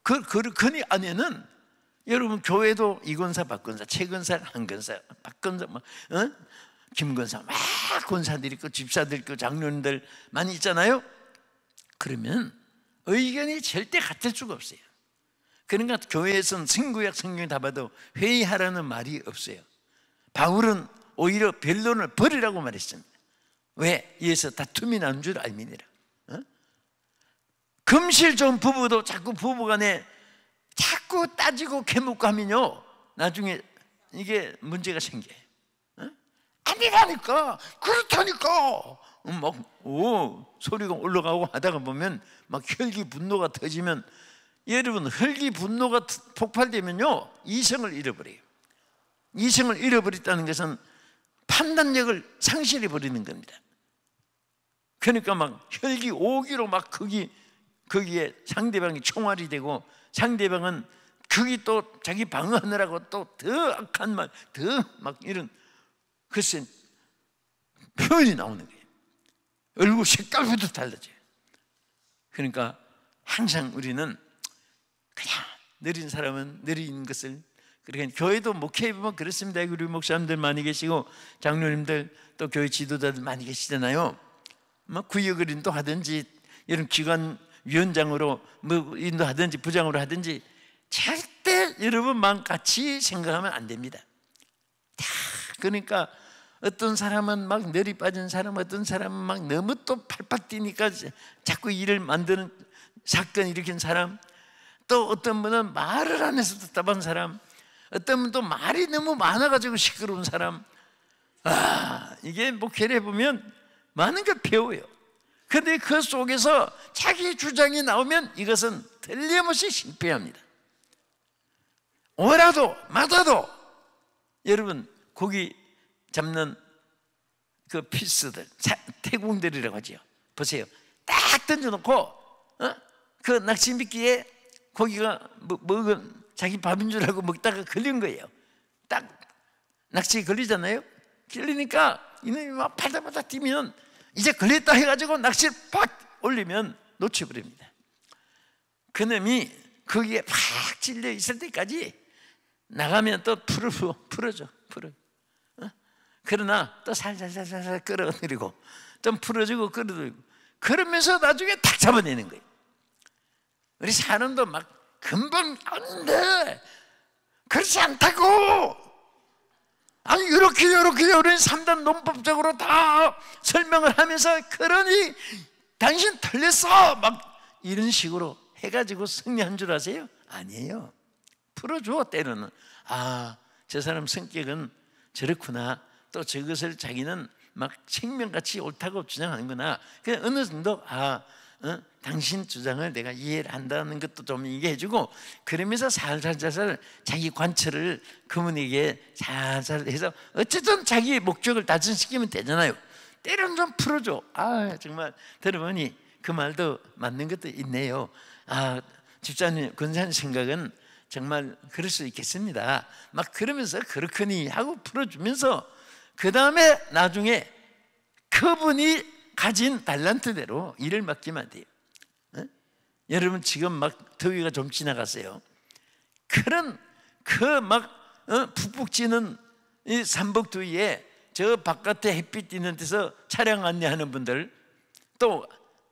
그렇거니 안에는 여러분 교회도 이권사, 박권사, 최권사, 한권사, 박권사, 김권사, 막 권사들 있고 집사들 있고 장로님들 많이 있잖아요. 그러면 의견이 절대 같을 수가 없어요. 그러니까 교회에서는 신구약 성경에 다 봐도 회의하라는 말이 없어요. 바울은 오히려 변론을 버리라고 말했습니다. 왜? 이에서 다툼이 나는 줄 알미니라. 금실 좋은 부부도 자꾸 부부간에 자꾸 따지고 캐묻고 하면요 나중에 이게 문제가 생겨요. 아니라니까, 그렇다니까 소리가 올라가고 하다가 보면 막 혈기 분노가 터지면, 여러분 혈기 분노가 폭발되면요 이성을 잃어버려요. 이성을 잃어버렸다는 것은 판단력을 상실해 버리는 겁니다. 그러니까 막 혈기 오기로 막 거기에 상대방이 총알이 되고, 상대방은 거기 또 자기 방어하느라고 또 더 악한 말, 더 막 이런 글쎄 표현이 나오는 거예요. 얼굴 색깔부터 달라져요. 그러니까 항상 우리는 그냥 느린 사람은 느린 것을, 그러니까 교회도 목회해 보면 그렇습니다. 우리 목사님들 많이 계시고 장로님들 또 교회 지도자들 많이 계시잖아요. 뭐 구역을 인도하든지 이런 기관 위원장으로 뭐 인도하든지 부장으로 하든지 절대 여러분만 같이 생각하면 안 됩니다. 다 그러니까 어떤 사람은 막 ner이 빠진 사람, 어떤 사람은 막 너무 또 팔팔 뛰니까 자꾸 일을 만드는 사건 일으킨 사람, 또 어떤 분은 말을 안 해서 답답한 사람, 어떤 분은 또 말이 너무 많아가지고 시끄러운 사람, 이게 목회를 해보면 많은 걸 배워요. 근데 그 속에서 자기 주장이 나오면 이것은 틀림없이 실패합니다. 오라도 맞아도 여러분 고기 잡는 그 피스들, 태궁들이라고 하죠. 보세요. 딱 던져놓고 그 낚시미끼에 고기가 먹은 자기 밥인 줄 알고 먹다가 걸린 거예요. 딱 낚시에 걸리잖아요. 걸리니까 이놈이 막 팔다팔다 뛰면 이제 걸렸다 해가지고 낚시를 팍 올리면 놓쳐버립니다. 그놈이 거기에 팍 찔려 있을 때까지 나가면 또 풀어줘. 그러나 또 살살살살 끌어들이고 좀 풀어주고 끌어들이고 그러면서 나중에 탁 잡아내는 거예요. 우리 사람도 막 금방 안 돼. 그렇지 않다고. 아니 이렇게 우리 3단 논법적으로 다 설명을 하면서 그러니 당신 틀렸어 막 이런 식으로 해가지고 승리한 줄 아세요? 아니에요. 풀어줘. 때로는 저 사람 성격은 저렇구나. 또 저것을 자기는 막 생명같이 옳다고 주장하는구나. 그냥 어느 정도 당신 주장을 내가 이해를 한다는 것도 좀 얘기해주고 그러면서 살살살살 자기 관철을 그분에게 살살 해서 어쨌든 자기의 목적을 달성시키면 되잖아요. 때로는 좀 풀어줘. 정말 들어보니 그 말도 맞는 것도 있네요. 집사님, 권사님 생각은 정말 그럴 수 있겠습니다. 막 그러면서 그렇거니 하고 풀어주면서 그 다음에 나중에 그분이 가진 달란트대로 일을 맡기면 돼요. 여러분 지금 막 더위가 좀 지나갔어요. 그런 푹푹 찌는 이 삼복더위에 저 바깥에 햇빛 있는 데서 차량 안내하는 분들, 또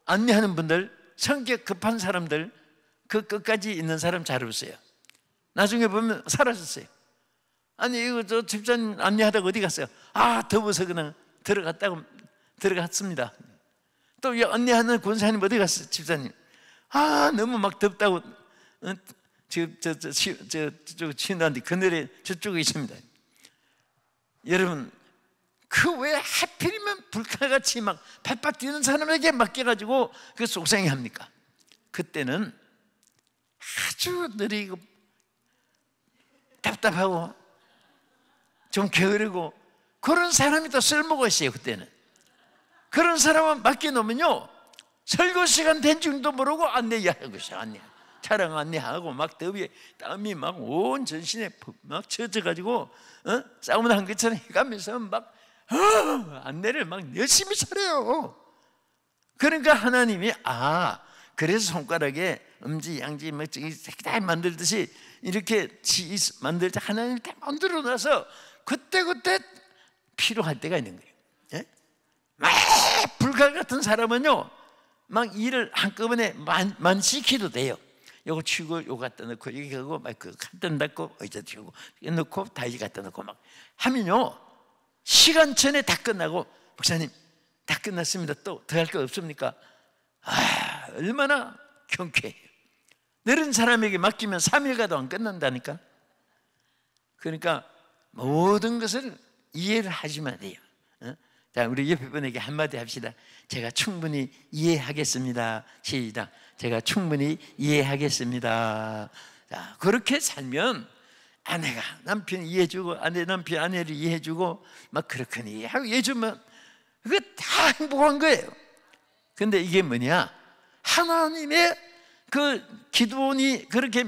안내하는 분들, 성격 급한 사람들, 그 끝까지 있는 사람 잘 없어요. 나중에 보면 사라졌어요. 아니 이거 저 집사님 안내하다가 어디 갔어요? 더워서 그냥 들어갔습니다. 또 안내하는 권사님 어디 갔어요? 집사님 너무 막 덥다고 저쪽 치는데 그늘에 저쪽에 있습니다. 여러분 그 왜 하필이면 불칼같이 막 팔팔 뛰는 사람에게 맡겨가지고 그 속상해 합니까? 그때는 아주 느리고 답답하고 좀 게으르고 그런 사람이 더 쓸모가 있어요. 그때는 그런 사람은 맡겨놓으면요 설교 시간 된 줄도 모르고 안내하고 있어요. 차량 안내하고 막 더위에 땀이 막 온 전신에 막 젖어가지고 싸움 난 것처럼 해가면서 막 안내를 막 열심히 잘해요. 그러니까 하나님이 그래서 손가락에 엄지 양지 뭐 다 만들듯이 이렇게 만들 때 하나님이 다 만들어 놔서 그때그때 필요할 때가 있는 거예요. 막 불가 같은 사람은요 막 일을 한꺼번에 많이 시켜도 돼요. 요거 치우고 요거 갖다 넣고 여기 하고 막 그 갖다 닫고 의자 치우고 넣고 다시 갖다 넣고 막 하면요 시간 전에 다 끝나고 목사님 다 끝났습니다. 또 더 할 거 없습니까? 얼마나 경쾌해요. 느린 사람에게 맡기면 3일 가도 안 끝난다니까. 그러니까 모든 것을 이해를 하시면 돼요. 자, 우리 옆에 분에게 한마디 합시다. 제가 충분히 이해하겠습니다. 시작. 제가 충분히 이해하겠습니다. 자, 그렇게 살면 아내가 남편 이해해주고 남편 아내를 이해해주고 막 그렇거니 하고 이해해주면 그게 다 행복한 거예요. 근데 이게 뭐냐? 하나님의 그 기도원이 그렇게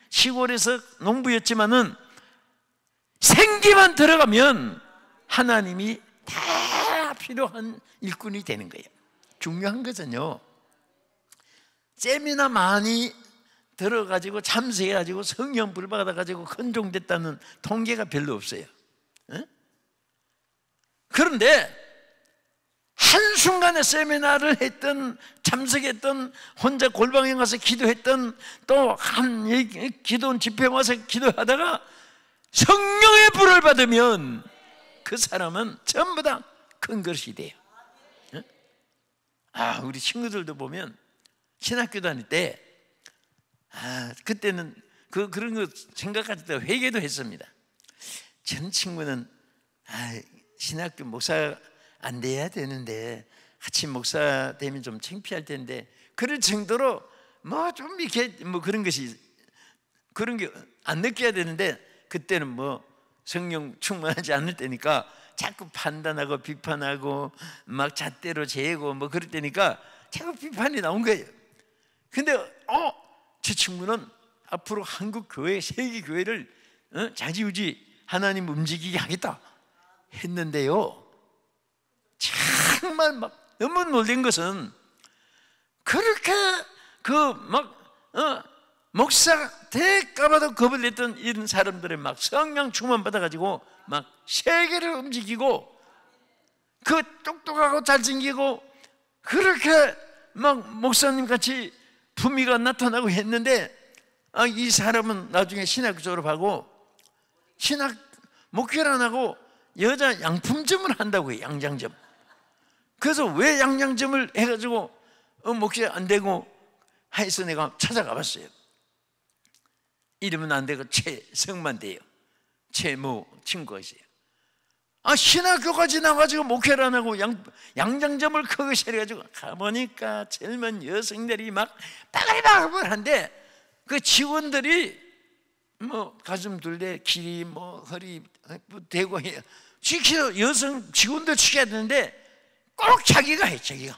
시골에서 농부였지만은 생기만 들어가면 하나님이 다 필요한 일꾼이 되는 거예요. 중요한 것은요 잼이나 많이 들어가지고 참석해가지고 성령 불 받아가지고 헌종됐다는 통계가 별로 없어요. 그런데 한순간에 세미나를 했던 참석했던 혼자 골방에 가서 기도했던 또 한 기도원 집회 와서 기도하다가 성령의 불을 받으면 그 사람은 전부 다 큰 것이 돼요. 우리 친구들도 보면 신학교 다닐 때 그때는 그런 거 생각할 때 회개도 했습니다. 전 친구는 신학교 목사 안 돼야 되는데 같이 목사 되면 좀 창피할 텐데 그럴 정도로 뭐 좀 이렇게 뭐 그런 것이 그런 게 안 느껴야 되는데 그때는 뭐 성령 충만하지 않을 때니까 자꾸 판단하고 비판하고 막 잣대로 재고 뭐 그럴 때니까 자꾸 비판이 나온 거예요. 근데 저 친구는 앞으로 한국 교회, 세계 교회를 자지우지 하나님 움직이게 하겠다 했는데요. 정말 막 너무 놀란 것은 그렇게 목사 될까봐도 겁을 냈던 이런 사람들의 막 성령 충만 받아가지고 막 세계를 움직이고 그 똑똑하고 잘생기고 그렇게 막 목사님 같이 품위가 나타나고 했는데 이 사람은 나중에 신학 졸업하고 신학 목회를 안 하고 여자 양품점을 한다고 해요. 양장점. 그래서 왜 양장점을 해가지고 목회 안 되고 해서 내가 찾아가 봤어요. 이름은 안 되고 최성만 돼요. 최모 친구가 있어요. 신학교까지 나가지고 목회를 안 하고 양장점을 크게 차려가지고 가보니까 젊은 여성들이 막 빠글빠글한데 그 직원들이 뭐 가슴 둘레 길이 뭐 허리 대고 해요. 지켜 여성 직원들 지켜야 되는데 꼭 자기가 해. 자기가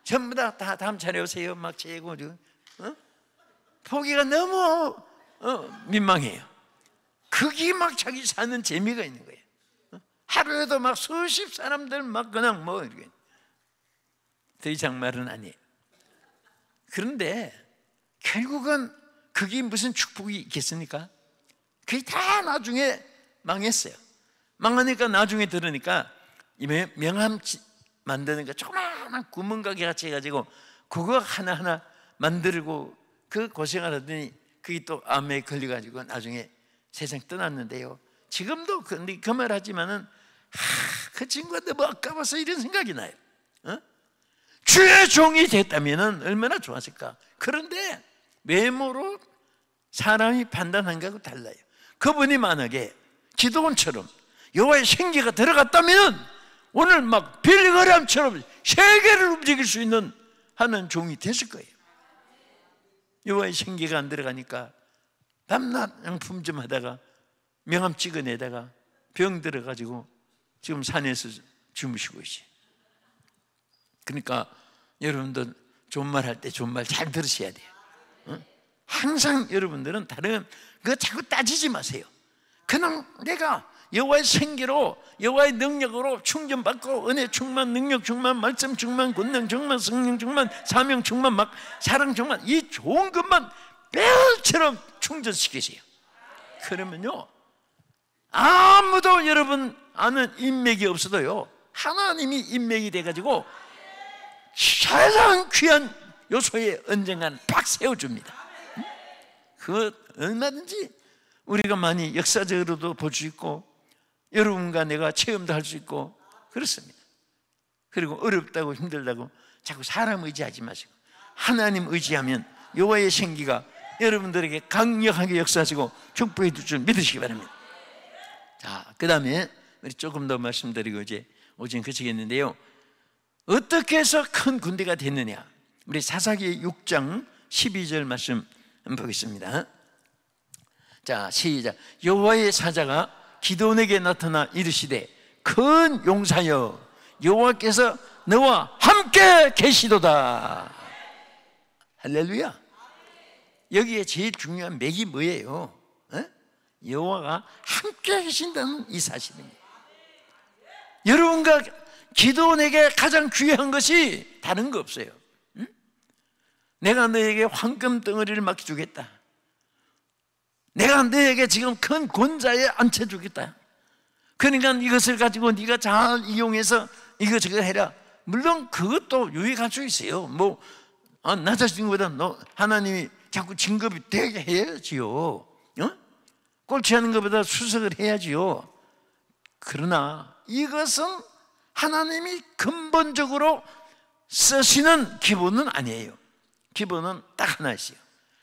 전부 다 다음 차례 오세요 막 재고 보기가 너무 민망해요. 그게 막 자기 사는 재미가 있는 거예요. 하루에도 막 수십 사람들 막 그냥 뭐 이렇게 더 이상 말은 아니에요. 그런데 결국은 그게 무슨 축복이 있겠습니까? 그게 다 나중에 망했어요. 망하니까 나중에 들으니까 명함 만드는 거 조그마한 구멍가게 같이 해가지고 그거 하나하나 만들고 그 고생을 하더니 그게 또 암에 걸려가지고 나중에 세상 떠났는데요. 지금도 그 말하지만은 그 친구가 너무 아까워서 이런 생각이 나요. 주의 종이 됐다면 얼마나 좋았을까. 그런데 외모로 사람이 판단한 거하고 달라요. 그분이 만약에 기도원처럼 여호와의 생기가 들어갔다면 오늘 막 빌리거리함처럼 세계를 움직일 수 있는 하는 종이 됐을 거예요. 여호와의 생기가 안 들어가니까 밤낮 양품 좀 하다가 명함 찍어내다가 병 들어가지고 지금 산에서 주무시고 있어요. 그러니까 여러분들 좋은 말 할 때 좋은 말 잘 들으셔야 돼요. 항상 여러분들은 다른 거 자꾸 따지지 마세요. 그냥 내가 여호와의 생기로 여호와의 능력으로 충전받고 은혜 충만, 능력 충만, 말씀 충만, 권능 충만, 성령 충만, 사명 충만, 막 사랑 충만, 이 좋은 것만 벨처럼 충전시키세요. 그러면요 아무도 여러분 아는 인맥이 없어도요 하나님이 인맥이 돼가지고 가장 귀한 요소에 언젠가는 팍 세워줍니다. 그거 얼마든지 우리가 많이 역사적으로도 볼 수 있고 여러분과 내가 체험도 할 수 있고 그렇습니다. 그리고 어렵다고 힘들다고 자꾸 사람 의지하지 마시고 하나님 의지하면 여호와의 생기가 여러분들에게 강력하게 역사하시고 축복해 줄 줄 믿으시기 바랍니다. 자, 그 다음에 우리 조금 더 말씀드리고 이제 오전 그치겠는데요. 어떻게 해서 큰 군대가 됐느냐? 우리 사사기 6장 12절 말씀 한번 보겠습니다. 자, 시작. 여호와의 사자가 기드온에게 나타나 이르시되 큰 용사여 여호와께서 너와 함께 계시도다. 할렐루야. 여기에 제일 중요한 맥이 뭐예요? 여호와가 함께 계신다는 이 사실입니다. 여러분과 기드온에게 가장 귀한 것이 다른 거 없어요. 내가 너에게 황금 덩어리를 맡겨주겠다. 내가 너에게 지금 큰 권자에 앉혀주겠다. 그러니까 이것을 가지고 네가 잘 이용해서 이거 해라. 물론 그것도 유익할 수 있어요. 뭐 나 자신보다 너 하나님이 자꾸 진급이 되게 해야지요. 꼴찌 하는 것보다 수석을 해야지요. 그러나 이것은 하나님이 근본적으로 쓰시는 기본은 아니에요. 기본은 딱 하나 있어요.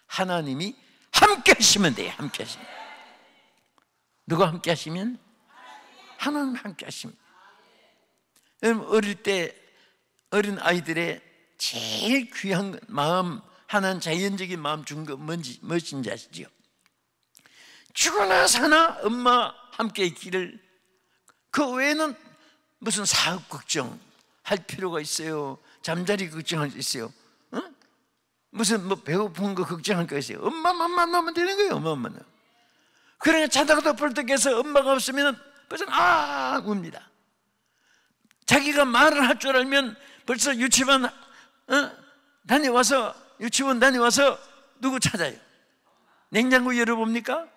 하나님이 함께 하시면 돼요. 함께 하시면. 누가 함께 하시면? 하나님 함께 하시면. 여러분, 어릴 때 어린 아이들의 제일 귀한 마음, 하나는 자연적인 마음 준 거 무엇인지 아시죠? 죽으나 사나 엄마 함께 있기를. 그 외에는 무슨 사업 걱정 할 필요가 있어요? 잠자리 걱정할 수 있어요? 무슨 뭐 배고픈 거 걱정할 거 있어요? 엄마만 만나면 되는 거예요. 엄마만 만나면. 그러니까 자다가도 벌떡해서 엄마가 없으면 벌써 웁니다. 자기가 말을 할 줄 알면 벌써 유치원 다녀와서 누구 찾아요? 냉장고 열어봅니까?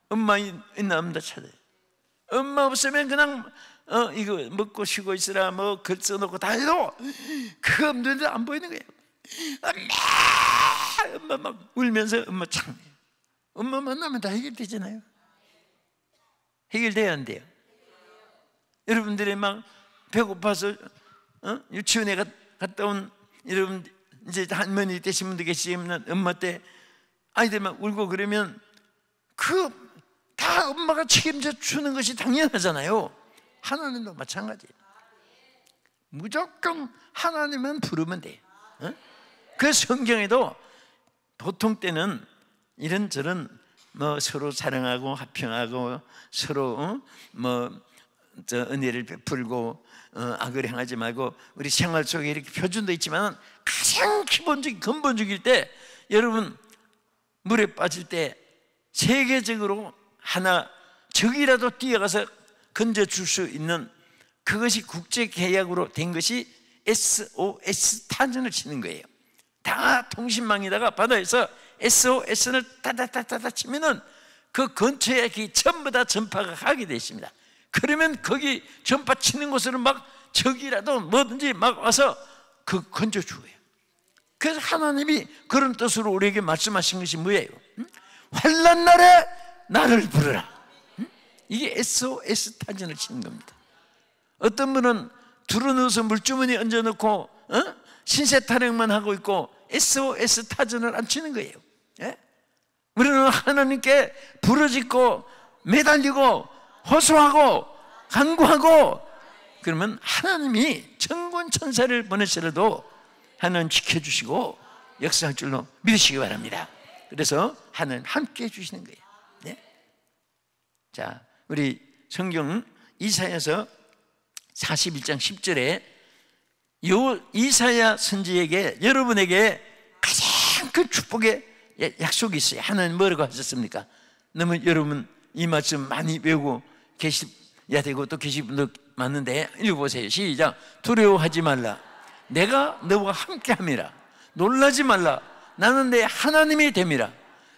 엄마 있나 없나 찾아요. 엄마 없으면 그냥 이거 먹고 쉬고 있으라 뭐 글 써놓고 다 해도 그거 없는데 안 보이는 거예요. 엄마 막 울면서 엄마 참, 엄마 만나면 다 해결되잖아요. 해결돼야 안 돼요? 여러분들이 막 배고파서 유치원에 갔다 온 여러분 이제 할머니 되신 분들 계시면 엄마 때 아이들 막 울고 그러면 그 다 엄마가 책임져 주는 것이 당연하잖아요. 하나님도 마찬가지예요. 무조건 하나님만 부르면 돼요. 그 성경에도 보통 때는 이런저런 뭐 서로 사랑하고 화평하고 서로 은혜를 베풀고 악을 행하지 말고 우리 생활 속에 이렇게 표준도 있지만 가장 기본적인 근본적일 때 여러분 물에 빠질 때 세계적으로 하나 적이라도 뛰어가서 건져줄 수 있는 그것이 국제계약으로 된 것이 SOS 타전을 치는 거예요. 다 통신망에다가 바다에서 SOS를 따다따다다 치면은 그 근처에 전부 다 전파가 가게 되어 있습니다. 그러면 거기 전파 치는 곳으로 막 적이라도 뭐든지 막 와서 그 건져주어요. 그래서 하나님이 그런 뜻으로 우리에게 말씀하신 것이 뭐예요? 환난 날에 나를 부르라. 이게 SOS 타전을 치는 겁니다. 어떤 분은 두루누워서 물주머니 얹어놓고 신세 타령만 하고 있고 SOS 타전을 안 치는 거예요. 예? 우리는 하나님께 부르짖고 매달리고 호소하고 간구하고 그러면 하나님이 천군 천사를 보내시라도 하나님 지켜주시고 역사할 줄로 믿으시기 바랍니다. 그래서 하나님 함께 해주시는 거예요. 네? 자, 우리 성경 이사야서 41장 10절에 요 이사야 선지에게 여러분에게 가장 큰 축복의 약속이 있어요. 하나님 뭐라고 하셨습니까? 너무 여러분 이 말씀 많이 배우고 계셔야 되고 또 계신 분들 많은데 읽어보세요. 시작. 두려워하지 말라. 내가 너와 함께함이라. 놀라지 말라. 나는 내 하나님이 됨이라.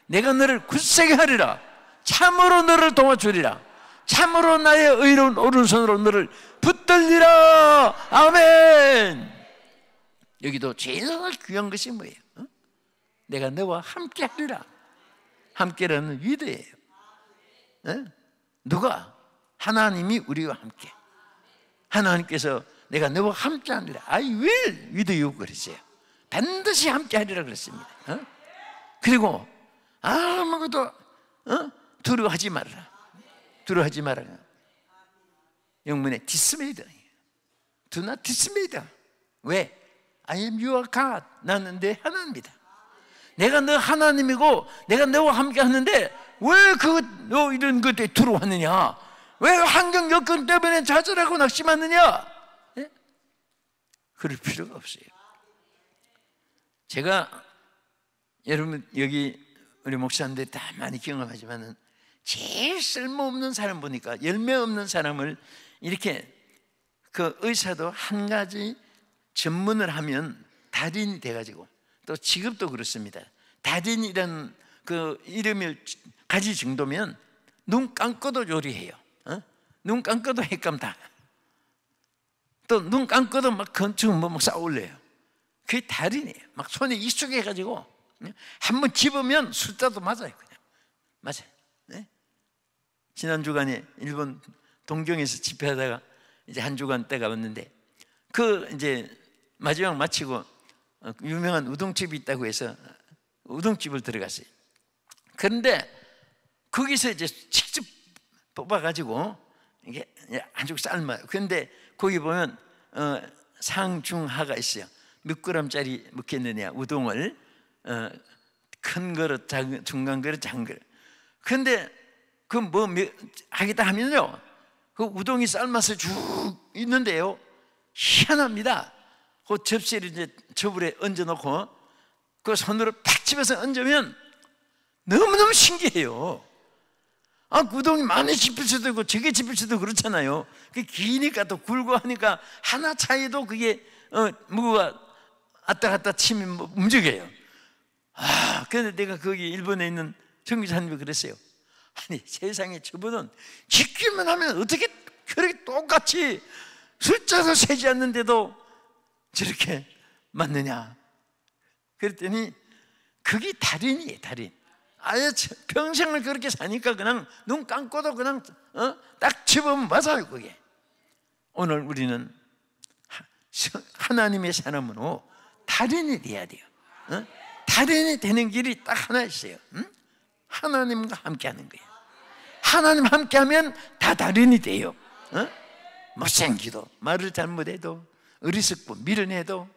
내가 너를 굳세게 하리라. 참으로 너를 도와주리라. 참으로 나의 의로운 오른손으로 너를 붙들리라. 아멘. 여기도 제일 귀한 것이 뭐예요? 내가 너와 함께 하리라. 함께라는 위대예요. 누가? 하나님이 우리와 함께. 하나님께서 내가 너와 함께 하리라. I will with you 그랬어요. 반드시 함께 하리라 그랬습니다. 그리고 아무것도 두려워하지 말아라. 두려워하지 말아라. 영문에 dismayed. Do not dismayed. 왜? I am your God. 나는 내 하나님이다. 내가 너 하나님이고 내가 너와 함께 하는데 왜 너 이런 것에 두려워하느냐? 왜 환경 여건 때문에 좌절하고 낙심하느냐? 네? 그럴 필요가 없어요. 제가 여러분 여기 우리 목사님들 다 많이 경험하지만은 제일 쓸모없는 사람 보니까 열매 없는 사람을 이렇게 그 의사도 한 가지 전문을 하면 달인이 돼가지고 또 직업도 그렇습니다. 달인이라는 그 이름을 가질 정도면 눈 감고도 요리해요. 눈 감고도 핵감 다. 또 눈 감고도 막 건축 막 쌓아올려요. 그게 달인이에요. 막 손에 익숙해가지고 한번 집으면 숫자도 맞아요. 그냥 맞아요. 네? 지난 주간에 일본 동경에서 집회하다가 이제 한 주간 때가 왔는데 그 이제 마지막 마치고 유명한 우동집이 있다고 해서 우동집을 들어갔어요. 그런데 거기서 이제 직접 뽑아가지고 이게 한쪽 삶아요. 그런데 거기 보면 상중하가 있어요. 몇 그램짜리 먹겠느냐 우동을, 큰 그릇, 중간 그릇, 작은 그릇. 그런데 그 뭐 하겠다 하면요, 그 우동이 삶아서 쭉 있는데요, 희한합니다. 그 접시를 이제 저불에 얹어놓고 그 손으로 팍 집어서 얹으면 너무너무 신기해요. 우동이 많이 집힐 수도 있고 적게 집힐 수도 그렇잖아요. 그 기니까 또 굵고 하니까 하나 차이도 그게 무가 왔다 갔다 치면 움직여요. 그런데 내가 거기 일본에 있는 정기사님이 그랬어요. 아니 세상에 저분은 짓기만 하면 어떻게 그렇게 똑같이 숫자도 세지 않는데도 저렇게 맞느냐. 그랬더니 그게 달인이에요, 달인. 아예 평생을 그렇게 사니까 그냥 눈 감고도 그냥 딱 집으면 맞아요, 그게. 오늘 우리는 하나님의 사람으로 달인이 돼야 돼요. 달인이 되는 길이 딱 하나 있어요. 하나님과 함께 하는 거예요. 하나님 함께 하면 다 달인이 돼요. 못생기도, 말을 잘못해도, 어리석고 미련해도,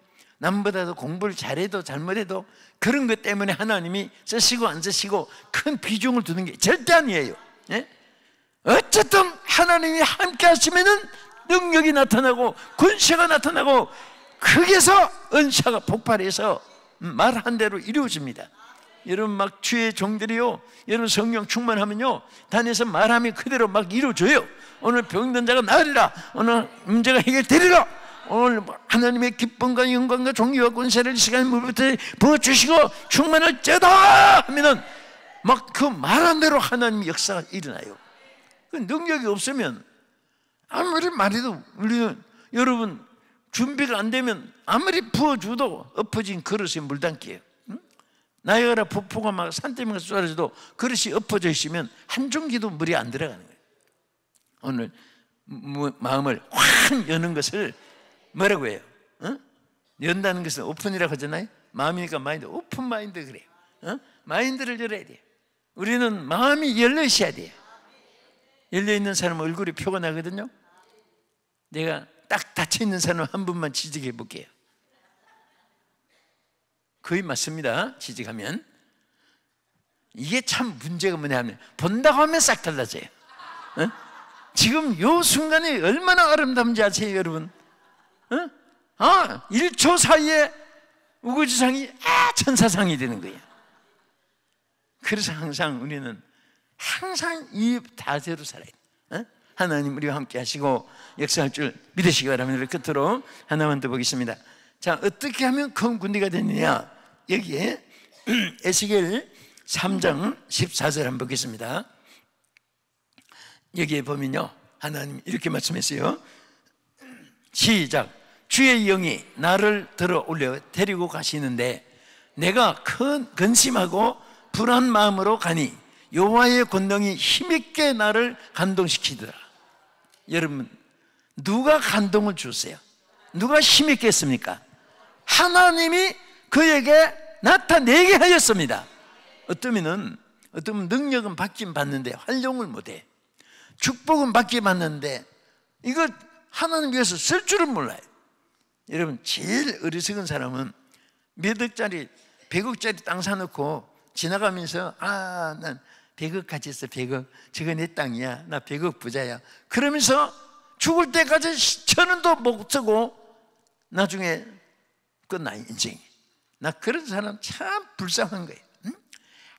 남보다도 공부를 잘해도 잘못해도 그런 것 때문에 하나님이 쓰시고 안 쓰시고 큰 비중을 두는 게 절대 아니에요. 어쨌든 하나님이 함께 하시면은 능력이 나타나고 권세가 나타나고 거기서 은사가 폭발해서 말한 대로 이루어집니다. 여러분 막 주의 종들이요, 여러분 성령 충만하면요 다니면서 말하면 그대로 막 이루어져요. 오늘 병든 자가 나으리라, 오늘 문제가 해결되리라, 오늘 하나님의 기쁨과 영광과 존귀와 권세를 이 시간에 물부터 부어주시고 충만할 때다 하면은 막 그 말한 대로 하나님의 역사가 일어나요. 그 능력이 없으면 아무리 말해도 우리는, 여러분 준비가 안 되면 아무리 부어줘도 엎어진 그릇에 물 담기예요. 나이아가라 폭포가 막 산더미가 쏟아져도 그릇이 엎어져 있으면 한 종기도 물이 안 들어가는 거예요. 오늘 마음을 확 여는 것을 뭐라고 해요? 연다는 것은 오픈이라고 하잖아요. 마음이니까 마인드, 오픈 마인드 그래요. 마인드를 열어야 돼요. 우리는 마음이 열려 있어야 돼요. 열려 있는 사람 얼굴이 표가 나거든요. 내가 딱 닫혀 있는 사람 한 분만 지적해 볼게요. 거의 맞습니다. 지적하면. 이게 참 문제가 뭐냐 하면 본다고 하면 싹 달라져요. 지금 요 순간이 얼마나 아름다운지 아세요, 여러분? 1초 사이에 우거지상이 천사상이 되는 거예요. 그래서 항상 우리는 항상 이 자세로 살아야 돼요. 하나님 우리와 함께 하시고 역사할 줄 믿으시기 바랍니다. 끝으로 하나만 더 보겠습니다. 자, 어떻게 하면 큰 군대가 되느냐? 여기에 에스겔 3장 14절 한번 보겠습니다. 여기에 보면요, 하나님 이렇게 말씀했어요. 시작. 주의 영이 나를 들어 올려 데리고 가시는데 내가 큰 근심하고 불안 마음으로 가니 여호와의 권능이 힘있게 나를 감동시키더라. 여러분, 누가 감동을 주세요? 누가 힘있게 했습니까? 하나님이 그에게 나타내게 하였습니다. 어쩌면 능력은 받긴 받는데 활용을 못해. 축복은 받긴 받는데 이거 하나님 위해서 쓸 줄은 몰라요. 여러분, 제일 어리석은 사람은 몇 억짜리 100억짜리 땅 사놓고 지나가면서 난 100억 가졌어, 100억. 저거 내 땅이야, 나 100억 부자야. 그러면서 죽을 때까지 1,000원도 못 쓰고 나중에 끝나, 인생이. 나 그런 사람 참 불쌍한 거예요.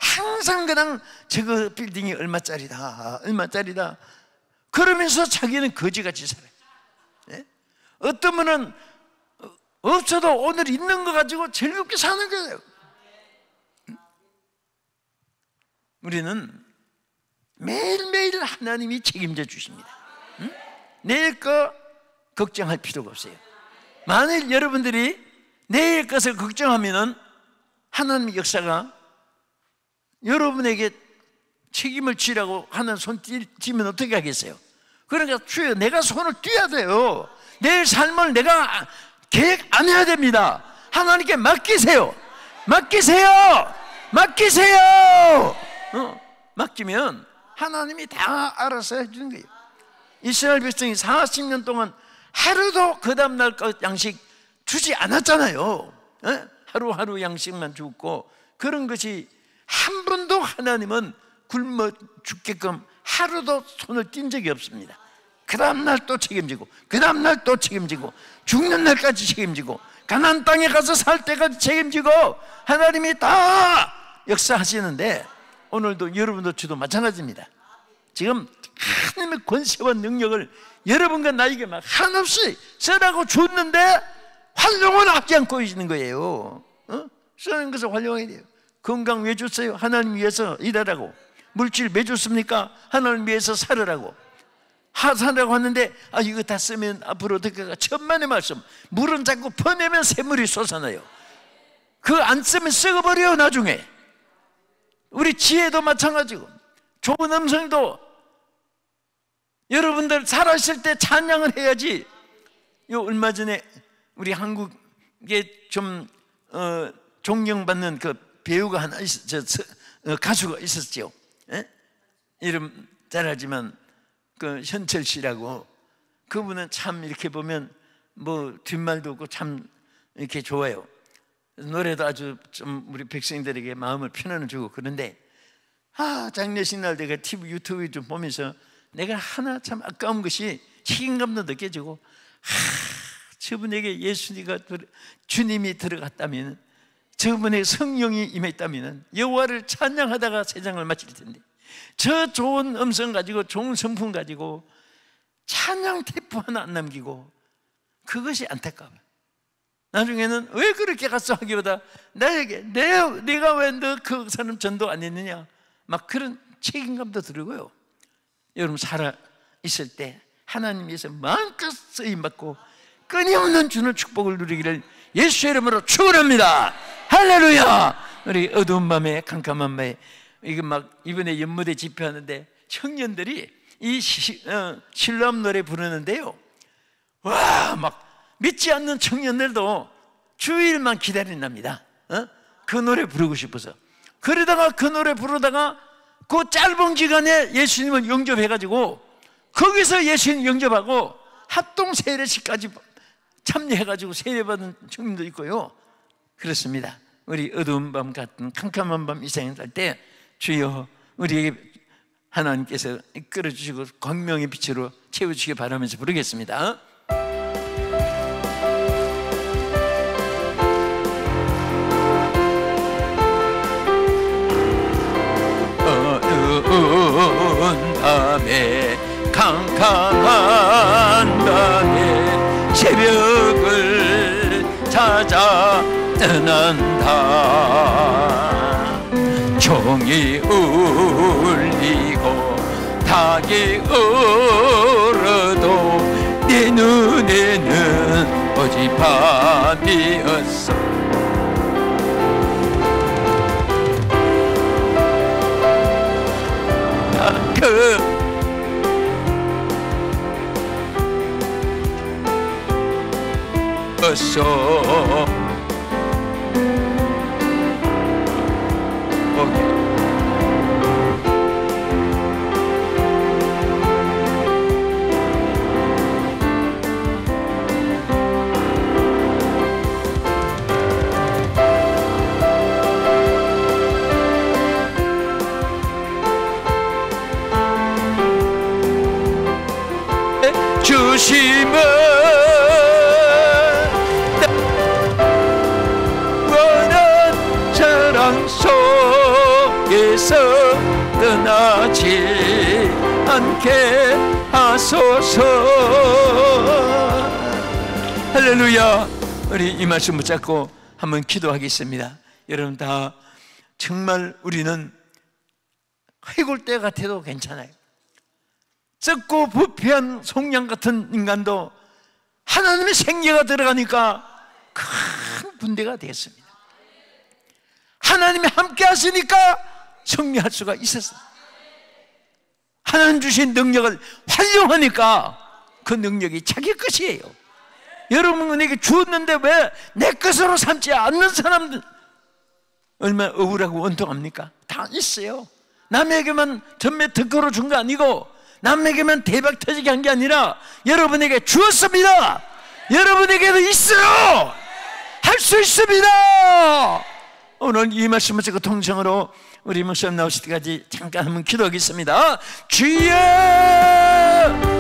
항상 그냥 저거 빌딩이 얼마짜리다, 얼마짜리다 그러면서 자기는 거지같이 살아요. 어떤 분은 없어도 오늘 있는 거 가지고 즐겁게 사는 거예요. 우리는 매일매일 하나님이 책임져 주십니다. 내일 거 걱정할 필요가 없어요. 만일 여러분들이 내일 것을 걱정하면 하나님의 역사가 여러분에게 책임을 지라고 하는 손 쥐면 어떻게 하겠어요? 그러니까 주여, 내가 손을 떼야 돼요. 내일 삶을 내가 계획 안 해야 됩니다. 하나님께 맡기세요. 맡기세요. 맡기세요. 맡기면 하나님이 다 알아서 해주는 거예요. 이스라엘 백성이 40년 동안 하루도 그 다음날 것 양식 주지 않았잖아요. 하루하루 양식만 줬고, 그런 것이 한 번도 하나님은 굶어 죽게끔 하루도 손을 띈 적이 없습니다. 그 다음날 또 책임지고, 그 다음날 또 책임지고, 죽는 날까지 책임지고, 가나안 땅에 가서 살 때까지 책임지고, 하나님이 다 역사하시는데, 오늘도 여러분도 저도 마찬가지입니다. 지금 하나님의 권세와 능력을 여러분과 나에게 막 한없이 쓰라고 줬는데 활용을 하지 않고 있는 거예요. 쓰는 것을 활용해야 돼요. 건강 왜 줬어요? 하나님 위해서 일하라고. 물질 왜 줬습니까? 하나님 위해서 살으라고. 하산이라고 하는데 이거 다 쓰면 앞으로 어떻게 가? 천만의 말씀. 물은 자꾸 퍼내면 샘물이 솟아나요. 그거 안 쓰면 썩어버려요 나중에. 우리 지혜도 마찬가지고, 좋은 음성도 여러분들 살아있을 때 찬양을 해야지. 얼마 전에 우리 한국에 좀 존경받는 그 배우가 하나 가수가 있었죠. 이름 잘하지만 그 현철 씨라고. 그분은 참 이렇게 보면 뭐 뒷말도 없고 참 이렇게 좋아요. 노래도 아주 좀 우리 백성들에게 마음을 편안을 주고. 그런데 장례식 날 내가 TV 유튜브 좀 보면서 내가 하나 참 아까운 것이 책임감도 느껴지고, 저분에게 주님이 들어갔다면, 저분의 성령이 임했다면 여호와를 찬양하다가 세상을 마칠 텐데, 저 좋은 음성 가지고 좋은 성품 가지고 찬양 테이프 하나 안 남기고, 그것이 안타까워요. 나중에는 왜 그렇게 갔어 하기보다 나에게 내가 왜 너 그 사람 전도 안 했느냐, 막 그런 책임감도 들고요. 여러분 살아 있을 때 하나님께서 마음껏 쓰임받고 끊임없는 주는 축복을 누리기를 예수의 이름으로 축원합니다. 할렐루야. 우리 어두운 밤에 캄캄한 밤에 이거 막 이번에 연무대 집회하는데 청년들이 이 신람 노래 부르는데요, 와, 막 믿지 않는 청년들도 주일만 기다린답니다. 그 노래 부르고 싶어서. 그러다가 그 노래 부르다가 그 짧은 기간에 예수님을 영접해가지고 거기서 예수님 영접하고 합동 세례식까지 참여해가지고 세례받은 청년도 있고요. 그렇습니다. 우리 어두운 밤 같은 캄캄한 밤 이 생에 살 때 주여 우리에게 하나님께서 이끌어주시고 광명의 빛으로 채워주시기 바라면서 부르겠습니다. 어두운 밤에 캄캄한 밤에 새벽을 찾아 떠난다. 종이 울리고 닭이 울어도 내 눈에는 오직 밤이었어. 어서 주심은 원한 사랑 속에서 떠나지 않게 하소서. 할렐루야. 우리 이 말씀 붙잡고 한번 기도하겠습니다. 여러분 다 정말 우리는 해골 때 같아도 괜찮아요. 썩고 부패한 송양 같은 인간도 하나님의 생기가 들어가니까 큰 분대가 되었습니다. 하나님이 함께 하시니까 승리할 수가 있었어요. 하나님 주신 능력을 활용하니까 그 능력이 자기 것이에요. 여러분에게 주었는데 왜 내 것으로 삼지 않는 사람들 얼마나 억울하고 원통합니까? 다 있어요. 남에게만 전매 특허로 준 거 아니고 남에게만 대박 터지게 한 게 아니라 여러분에게 주었습니다. 여러분에게도 있어요. 할 수 있습니다. 오늘 이 말씀을 듣고 통성으로 우리 목사님 나오실 때까지 잠깐 한번 기도하겠습니다. 주여!